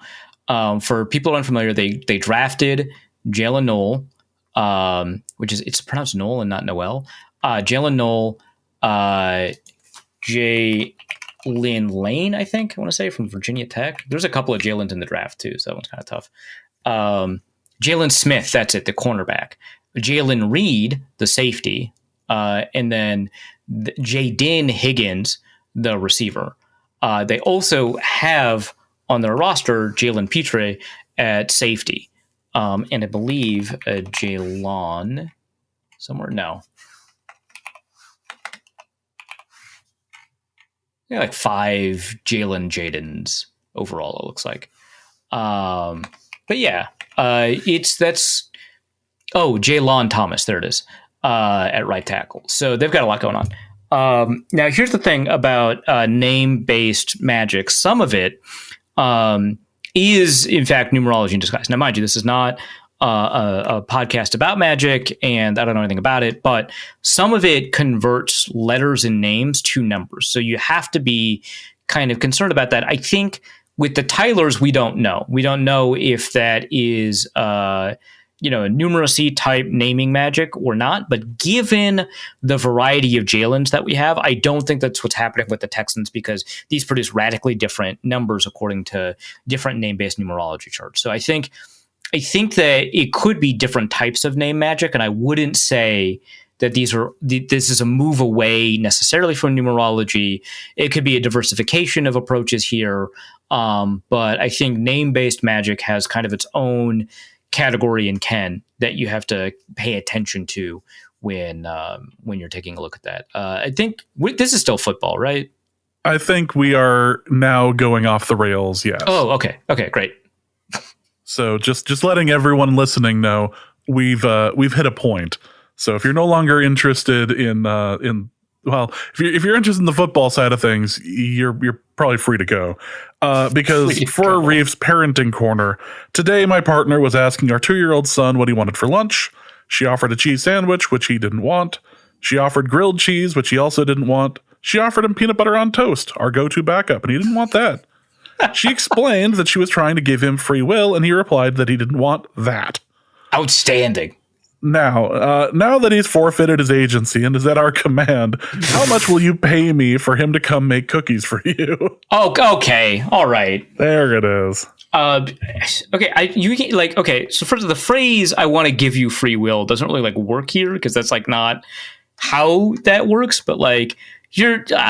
Speaker 2: for people unfamiliar, they drafted Jalen Noel, it's pronounced Noel and not Noel. Jalen Noel, Jalen Lane, I think I want to say, from Virginia Tech. There's a couple of Jalens in the draft too, so that one's kind of tough. Jalen Smith, that's it, the cornerback. Jalen Reed, the safety, and then Jaden Higgins, the receiver. They also have on their roster Jalen Petre at safety, and I believe Jalon somewhere. No, like 5 Jadens overall. It looks like. But yeah, Jalon Thomas. There it is, at right tackle. So they've got a lot going on. Now, here's the thing about name-based magic. Some of it is, in fact, numerology in disguise. Now, mind you, this is not a podcast about magic, and I don't know anything about it, but some of it converts letters and names to numbers. So you have to be kind of concerned about that. I think with the Tylers, we don't know. We don't know if that is a numeracy type naming magic or not. But given the variety of Jalens that we have, I don't think that's what's happening with the Texans, because these produce radically different numbers according to different name-based numerology charts. So I think that it could be different types of name magic, and I wouldn't say that this is a move away necessarily from numerology. It could be a diversification of approaches here, but I think name-based magic has kind of its own category in Ken that you have to pay attention to when you're taking a look at that. I think this is still football, right?
Speaker 1: I think we are now going off the rails. Yes.
Speaker 2: Oh, okay. Okay, great.
Speaker 1: So just letting everyone listening know we've hit a point. So if you're no longer interested if you're interested in the football side of things, you're probably free to go. Because for Reeves Parenting Corner, today my partner was asking our 2-year-old son what he wanted for lunch. She offered a cheese sandwich, which he didn't want. She offered grilled cheese, which he also didn't want. She offered him peanut butter on toast, our go-to backup, and he didn't want that. She explained that she was trying to give him free will, and he replied that he didn't want that.
Speaker 2: Outstanding.
Speaker 1: Now that he's forfeited his agency and is at our command, how much will you pay me for him to come make cookies for you?
Speaker 2: Oh, okay. All right.
Speaker 1: There it is.
Speaker 2: Okay. So first, the phrase "I want to give you free will" doesn't really work here, because that's not how that works. But I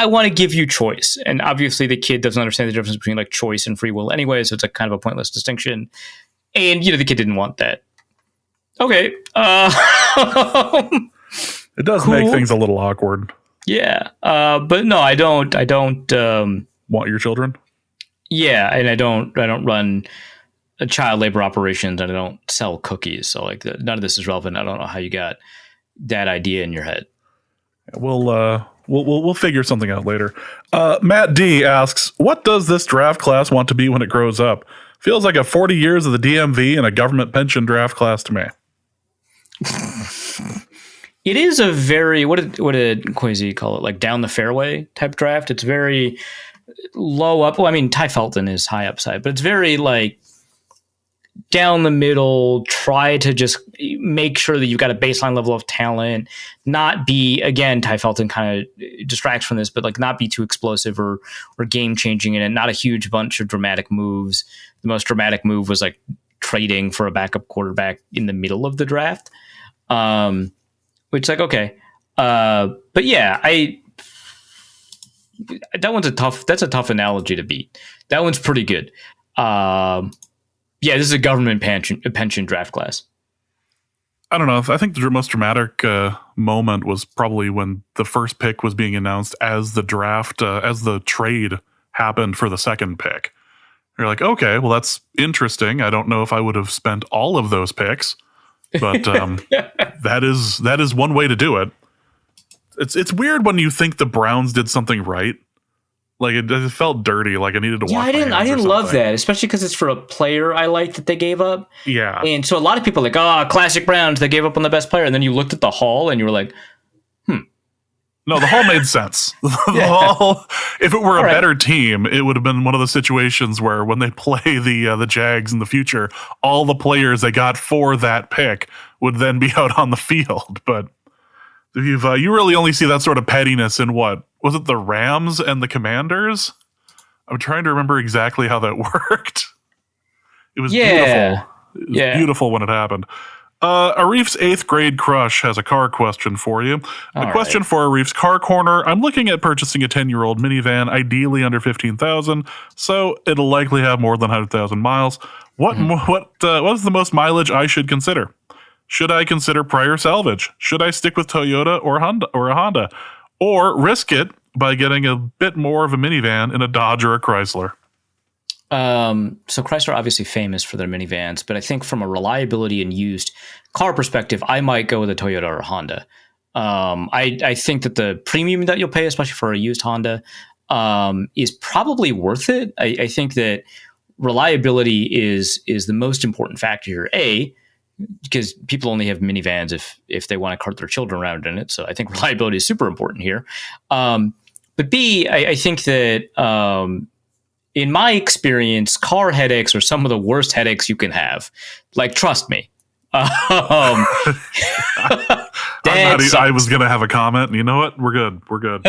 Speaker 2: want to give you choice, and obviously the kid doesn't understand the difference between choice and free will anyway, so it's kind of a pointless distinction. And the kid didn't want that. Okay.
Speaker 1: It does make things a little awkward.
Speaker 2: Yeah. But no, I don't
Speaker 1: want your children.
Speaker 2: Yeah. And I don't run child labor operations, and I don't sell cookies. So none of this is relevant. I don't know how you got that idea in your head.
Speaker 1: We'll figure something out later. Matt D asks, what does this draft class want to be when it grows up? Feels like a 40 years of the DMV and a government pension draft class to me.
Speaker 2: It is a very, what did Kwesi call it? Down the fairway type draft. It's very low up. Well, I mean, Ty Felton is high upside, but it's very down the middle. Try to just make sure that you've got a baseline level of talent, not be, again, Ty Felton kind of distracts from this, but not be too explosive or game changing in it. Not a huge bunch of dramatic moves. The most dramatic move was trading for a backup quarterback in the middle of the draft. Which okay. But yeah, That's a tough analogy to beat. That one's pretty good. Yeah, this is a government pension draft class.
Speaker 1: I don't know. I think the most dramatic moment was probably when the first pick was being announced as the draft, as the trade happened for the second pick. You're like, okay, well, that's interesting. I don't know if I would have spent all of those picks, but that is one way to do it. It's weird when you think the Browns did something right. Like it felt dirty. Like I needed to wash my hands.
Speaker 2: I didn't love that, especially because it's for a player I like that they gave up.
Speaker 1: Yeah,
Speaker 2: and so a lot of people are like, classic Browns, they gave up on the best player, and then you looked at the haul and you were like,
Speaker 1: no, the haul made sense. The haul, if it were a better team, it would have been one of the situations where when they play the Jags in the future, all the players they got for that pick would then be out on the field. But you really only see that sort of pettiness in what was it, the Rams and the Commanders? I'm trying to remember exactly how that worked. It was beautiful. It was beautiful when it happened. Arif's 8th grade crush has a car question for you. A question for Arif's car corner. I'm looking at purchasing a 10-year-old minivan, ideally under 15,000, so it'll likely have more than 100,000 miles. What is the most mileage I should consider? Should I consider prior salvage? Should I stick with Toyota or a Honda? Or risk it by getting a bit more of a minivan in a Dodge or a Chrysler?
Speaker 2: So Chrysler obviously famous for their minivans, but I think from a reliability and used car perspective, I might go with a Toyota or a Honda. I think that the premium that you'll pay, especially for a used Honda, is probably worth it. I think that reliability is the most important factor here. Because people only have minivans if they want to cart their children around in it. So I think reliability is super important here. But B, I think that in my experience, car headaches are some of the worst headaches you can have. Like, trust me. I
Speaker 1: was going to have a comment. And you know what? We're good.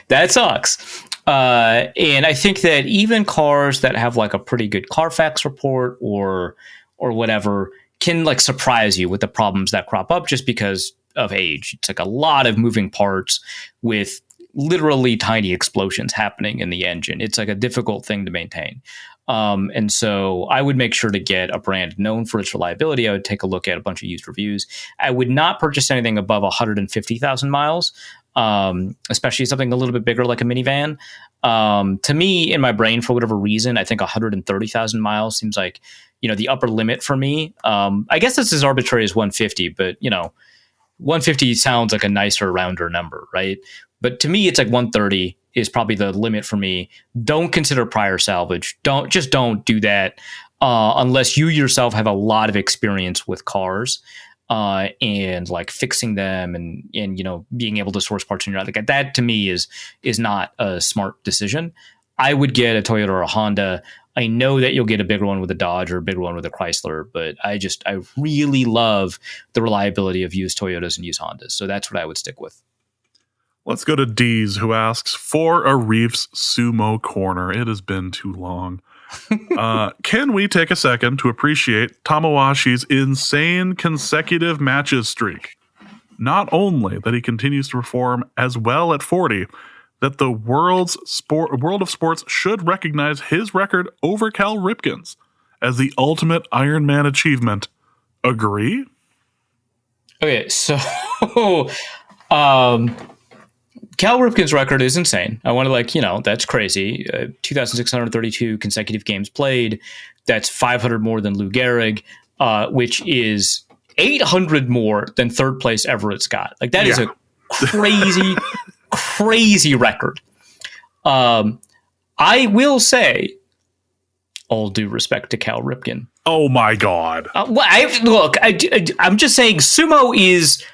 Speaker 2: That sucks. And I think that even cars that have like a pretty good Carfax report or whatever can like surprise you with the problems that crop up just because of age. It's like a lot of moving parts with literally tiny explosions happening in the engine. It's like a difficult thing to maintain. And so I would make sure to get a brand known for its reliability. I would take a look at a bunch of used reviews. I would not purchase anything above 150,000 miles, especially something a little bit bigger like a minivan. To me, in my brain, for whatever reason, I think 130,000 miles seems like, the upper limit for me. I guess it's as arbitrary as 150, but 150 sounds like a nicer, rounder number, right? But to me, it's like 130 is probably the limit for me. Don't consider prior salvage. Don't do that unless you yourself have a lot of experience with cars and like fixing them and being able to source parts in your like that. To me is not a smart decision. I would get a Toyota or a Honda. I know that you'll get a bigger one with a Dodge or a bigger one with a Chrysler, but I really love the reliability of used Toyotas and used Hondas. So that's what I would stick with.
Speaker 1: Let's go to Deez, who asks, for Arif's sumo corner. It has been too long. Can we take a second to appreciate Tamawashi's insane consecutive matches streak? Not only that he continues to perform as well at 40, that the world of sports should recognize his record over Cal Ripken's as the ultimate Ironman achievement. Agree?
Speaker 2: Okay, so Cal Ripken's record is insane. I want to that's crazy. 2,632 consecutive games played. That's 500 more than Lou Gehrig, which is 800 more than third place Everett Scott. Like that is a crazy, crazy record. I will say, all due respect to Cal Ripken.
Speaker 1: Oh my God.
Speaker 2: I'm just saying sumo is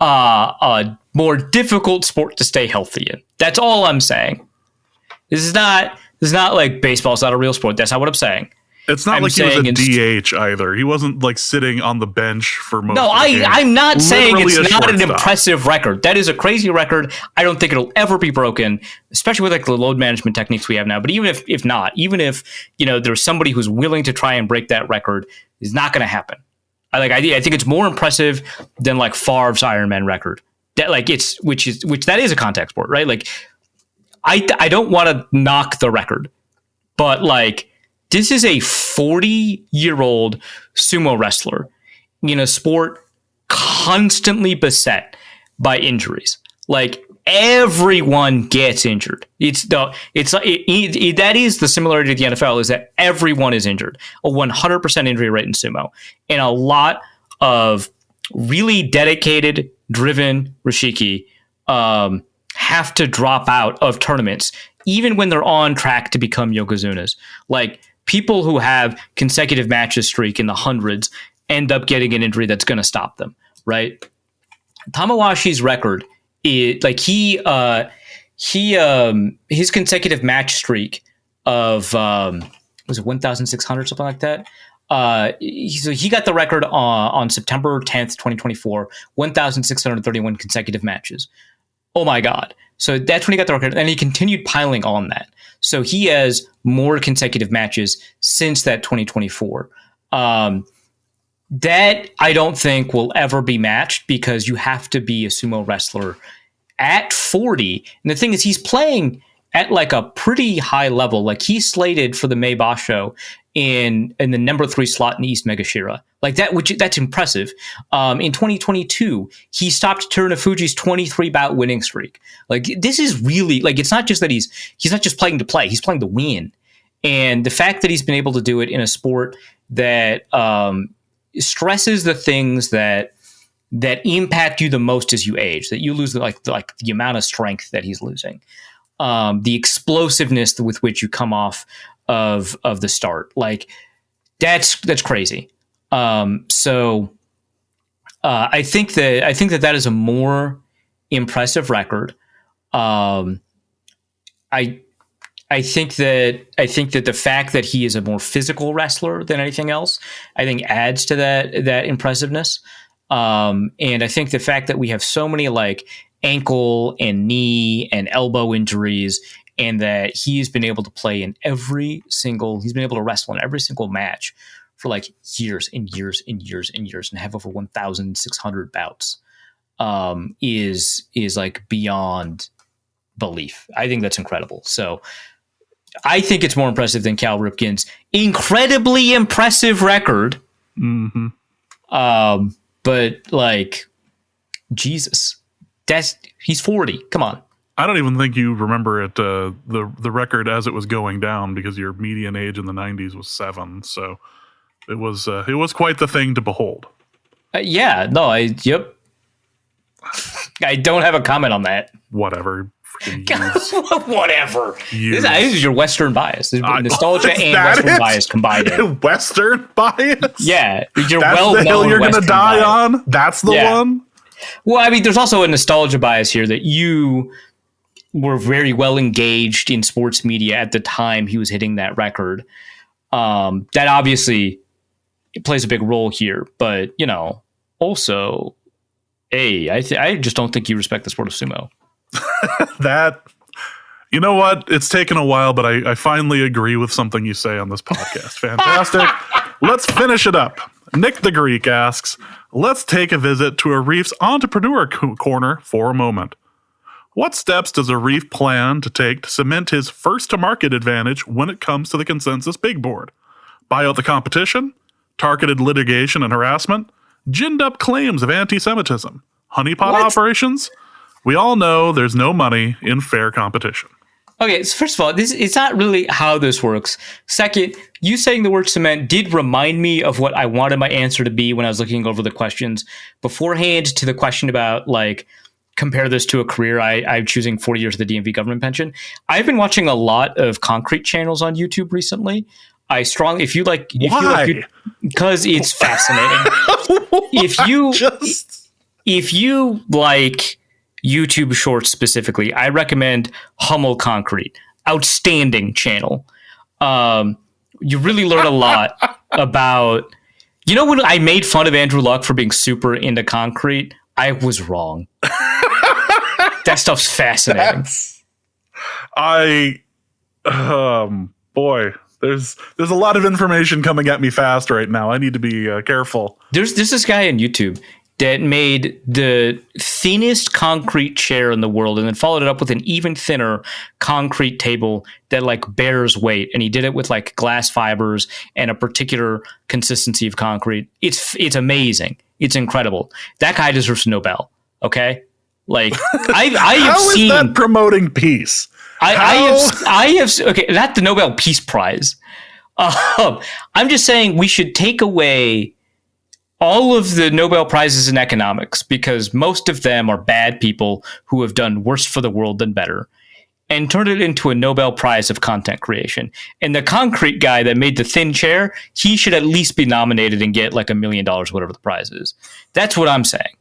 Speaker 2: a more difficult sport to stay healthy in. That's all I'm saying. This is not like baseball's not a real sport. That's not what I'm saying.
Speaker 1: It's not like he was a DH either. He wasn't like sitting on the bench for most of the game.
Speaker 2: I'm not saying
Speaker 1: Literally
Speaker 2: it's not an impressive record. That is a crazy record. I don't think it'll ever be broken, especially with like the load management techniques we have now. But even if not, even if there's somebody who's willing to try and break that record, it's not going to happen. I think it's more impressive than like Favre's Ironman record. That which that is a contact sport, right? Like I don't want to knock the record, but like this is a 40-year-old sumo wrestler in a sport constantly beset by injuries. Like everyone gets injured. That is the similarity to the NFL, is that everyone is injured. A 100% injury rate in sumo, and a lot of really dedicated, driven rishiki have to drop out of tournaments, even when they're on track to become yokozunas. Like people who have consecutive matches streak in the hundreds end up getting an injury that's going to stop them, right? Tamawashi's record is like his consecutive match streak of was it 1,600, something like that. So he got the record on September 10th, 2024, 1,631 consecutive matches. Oh my God. So that's when he got the record, and he continued piling on that. So he has more consecutive matches since that 2024. That I don't think will ever be matched, because you have to be a sumo wrestler at 40. And the thing is, he's playing at like a pretty high level. Like he's slated for the May Basho in the number 3 slot in East Megashira. Like that's impressive. In 2022, he stopped Terunofuji's 23 bout winning streak. Like this is really, like, it's not just that he's not just playing to play, he's playing to win. And the fact that he's been able to do it in a sport that stresses the things that impact you the most as you age, that you lose the amount of strength that he's losing, the explosiveness with which you come off of the start, like that's crazy. So I think that is a more impressive record. I think that the fact that he is a more physical wrestler than anything else, I think adds to that impressiveness. And I think the fact that we have so many like ankle and knee and elbow injuries, and that he's been able to he's been able to wrestle in every single match for like years and years and years and years, and have over 1,600 bouts, is like beyond belief. I think that's incredible. So I think it's more impressive than Cal Ripken's incredibly impressive record.
Speaker 1: Mm-hmm.
Speaker 2: But like, Jesus, he's 40. Come on.
Speaker 1: I don't even think you remember it, the record as it was going down, because your median age in the 90s was 7. So it was quite the thing to behold.
Speaker 2: Yeah, no, yep. I don't have a comment on that.
Speaker 1: Whatever.
Speaker 2: Whatever. This is your Western bias. Nostalgia and Western bias combined.
Speaker 1: Western bias?
Speaker 2: Yeah. You're
Speaker 1: That's the hill you're going to die on? That's the one?
Speaker 2: Well, I mean, there's also a nostalgia bias here, that you were very well engaged in sports media at the time he was hitting that record. That obviously plays a big role here. But, also, I just don't think you respect the sport of sumo.
Speaker 1: That, you know what? It's taken a while, but I finally agree with something you say on this podcast. Fantastic. Let's finish it up. Nick the Greek asks, let's take a visit to Arif's entrepreneur corner for a moment. What steps does Arif plan to take to cement his first-to-market advantage when it comes to the consensus big board? Buy out the competition? Targeted litigation and harassment? Ginned-up claims of anti-Semitism? Honeypot operations? We all know there's no money in fair competition.
Speaker 2: Okay, so first of all, it's not really how this works. Second, you saying the word cement did remind me of what I wanted my answer to be when I was looking over the questions beforehand to the question about, like, compare this to a career. I'm choosing 40 years of the DMV government pension. I've been watching a lot of concrete channels on YouTube recently. If you like, because it's fascinating. If you like YouTube shorts specifically, I recommend Hummel Concrete. Outstanding channel. You really learn a lot about, when I made fun of Andrew Luck for being super into concrete, I was wrong. That stuff's fascinating.
Speaker 1: Boy, there's a lot of information coming at me fast right now. I need to be careful.
Speaker 2: There's this guy on YouTube. that made the thinnest concrete chair in the world and then followed it up with an even thinner concrete table that like bears weight. And he did it with like glass fibers and a particular consistency of concrete. It's amazing. It's incredible. That guy deserves a Nobel. Okay. Like I have
Speaker 1: How
Speaker 2: seen
Speaker 1: is that promoting peace?
Speaker 2: I have okay, not the Nobel Peace Prize. I'm just saying we should take away all of the Nobel Prizes in economics because most of them are bad people who have done worse for the world than better, and turn it into a Nobel Prize of content creation. And the concrete guy that made the thin chair, he should at least be nominated and get like $1 million, whatever the prize is. That's what I'm saying.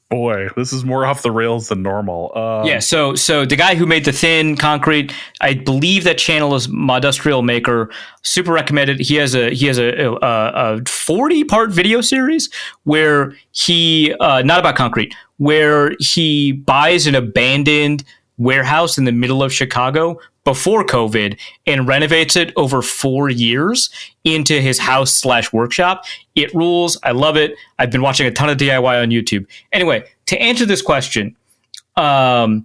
Speaker 1: Boy, this is more off the rails than normal.
Speaker 2: Yeah, so the guy who made the thin concrete, I believe that channel is Modustrial Maker. Super recommended. He has a 40-part video series where he not about concrete, where he buys an abandoned warehouse in the middle of Chicago before COVID and renovates it over 4 years into his house/workshop. It rules. I love it. I've been watching a ton of DIY on YouTube. Anyway, to answer this question, that's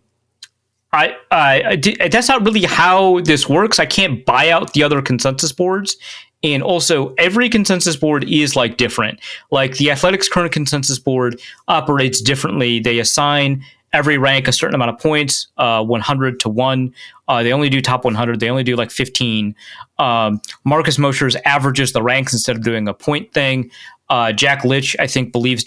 Speaker 2: not really how this works. I can't buy out the other consensus boards. And also, every consensus board is like different. Like the Athletics current consensus board operates differently. They assign every rank a certain amount of points, 100 to 1. They only do top 100. They only do like 15. Marcus Mosher's averages the ranks instead of doing a point thing. Jack Litch, I think, believe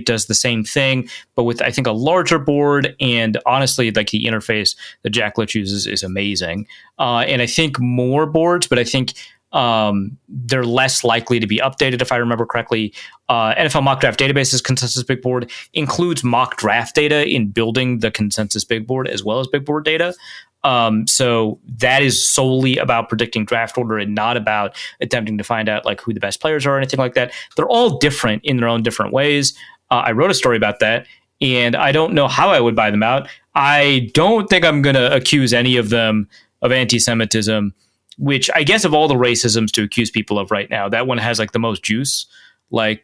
Speaker 2: does the same thing, but with, I think, a larger board. And honestly, like the interface that Jack Litch uses is amazing. And I think more boards, but I think they're less likely to be updated, if I remember correctly. NFL Mock Draft Database's Consensus Big Board includes mock draft data in building the Consensus Big Board as well as Big Board data. So that is solely about predicting draft order and not about attempting to find out like who the best players are or anything like that. They're all different in their own different ways. I wrote a story about that, and I don't know how I would buy them out. I don't think I'm going to accuse any of them of anti-Semitism, which I guess of all the racisms to accuse people of right now, that one has like the most juice, like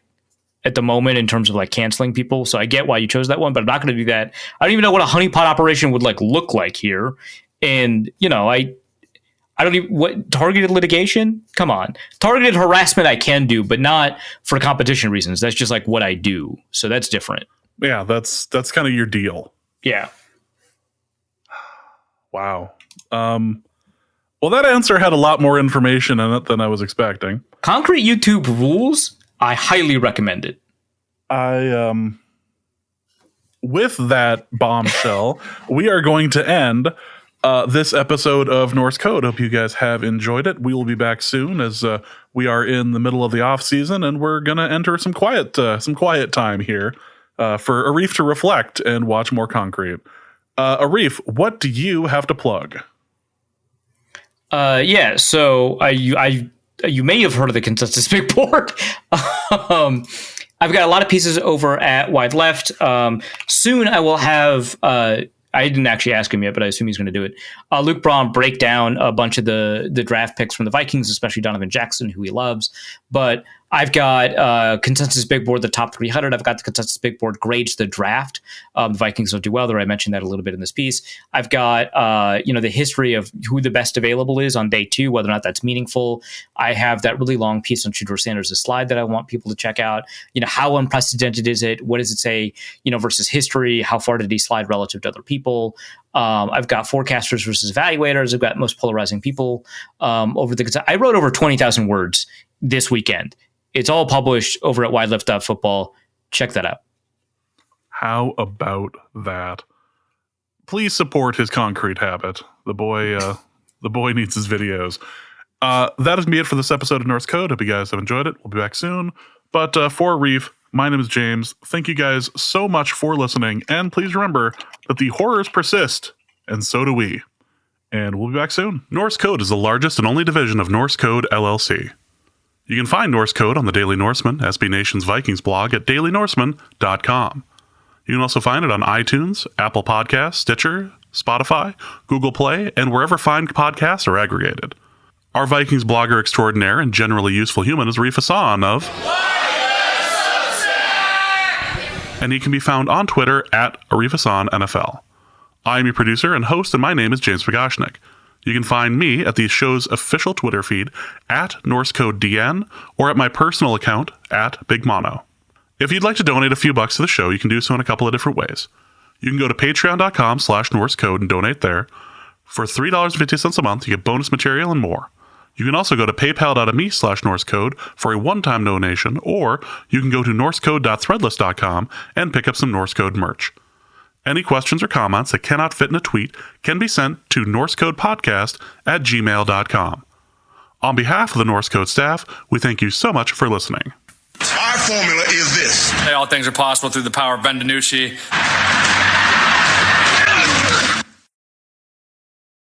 Speaker 2: at the moment in terms of like canceling people. So I get why you chose that one, but I'm not going to do that. I don't even know what a honeypot operation would like look like here. And, you know, I don't even, what, targeted litigation? Come on. Targeted harassment I can do, but not for competition reasons. That's just like what I do. So that's different.
Speaker 1: Yeah, that's kind of your deal.
Speaker 2: Yeah.
Speaker 1: Wow. Well, that answer had a lot more information in it than I was expecting.
Speaker 2: Concrete YouTube rules. I highly recommend it.
Speaker 1: With that bombshell, we are going to end this episode of Norse Code. Hope you guys have enjoyed it. We will be back soon as we are in the middle of the off season, and we're going to enter some quiet time here for Arif to reflect and watch more concrete. Arif, what do you have to plug?
Speaker 2: Yeah, so you may have heard of the Consensus Big Board. I've got a lot of pieces over at Wide Left. Soon I will have, I didn't actually ask him yet, but I assume he's going to do it. Luke Braun break down a bunch of the draft picks from the Vikings, especially Donovan Jackson, who he loves. But I've got Consensus Big Board, the top 300. I've got the Consensus Big Board grades the draft. The Vikings will do well there. I mentioned that a little bit in this piece. I've got the history of who the best available is on day 2, whether or not that's meaningful. I have that really long piece on Shedeur Sanders' slide that I want people to check out. How unprecedented is it? What does it say? Versus history. How far did he slide relative to other people? I've got forecasters versus evaluators. I've got most polarizing people over the. I wrote over 20,000 words this weekend. It's all published over at wideleft.football. Check that out.
Speaker 1: How about that? Please support his concrete habit. The boy needs his videos. That is going to be it for this episode of Norse Code. Hope you guys have enjoyed it. We'll be back soon. But for Arif, my name is James. Thank you guys so much for listening. And please remember that the horrors persist, and so do we. And we'll be back soon. Norse Code is the largest and only division of Norse Code LLC. You can find Norse Code on the Daily Norseman, SB Nation's Vikings blog at dailynorseman.com. You can also find it on iTunes, Apple Podcasts, Stitcher, Spotify, Google Play, and wherever fine podcasts are aggregated. Our Vikings blogger extraordinaire and generally useful human is Arif Hassan of and he can be found on Twitter at ArifasonNFL. I am your producer and host, and my name is James Pagashnik. You can find me at the show's official Twitter feed at norsecodepodcast or at my personal account at BigMono. If you'd like to donate a few bucks to the show, you can do so in a couple of different ways. You can go to patreon.com/norsecode and donate there. For $3.50 a month, you get bonus material and more. You can also go to paypal.me/norsecode for a one-time donation, or you can go to norsecode.threadless.com and pick up some Norse Code merch. Any questions or comments that cannot fit in a tweet can be sent to norsecodepodcast@gmail.com. On behalf of the Norse Code staff, we thank you so much for listening.
Speaker 3: Our formula is this.
Speaker 4: Hey, all things are possible through the power of Ben DiNucci.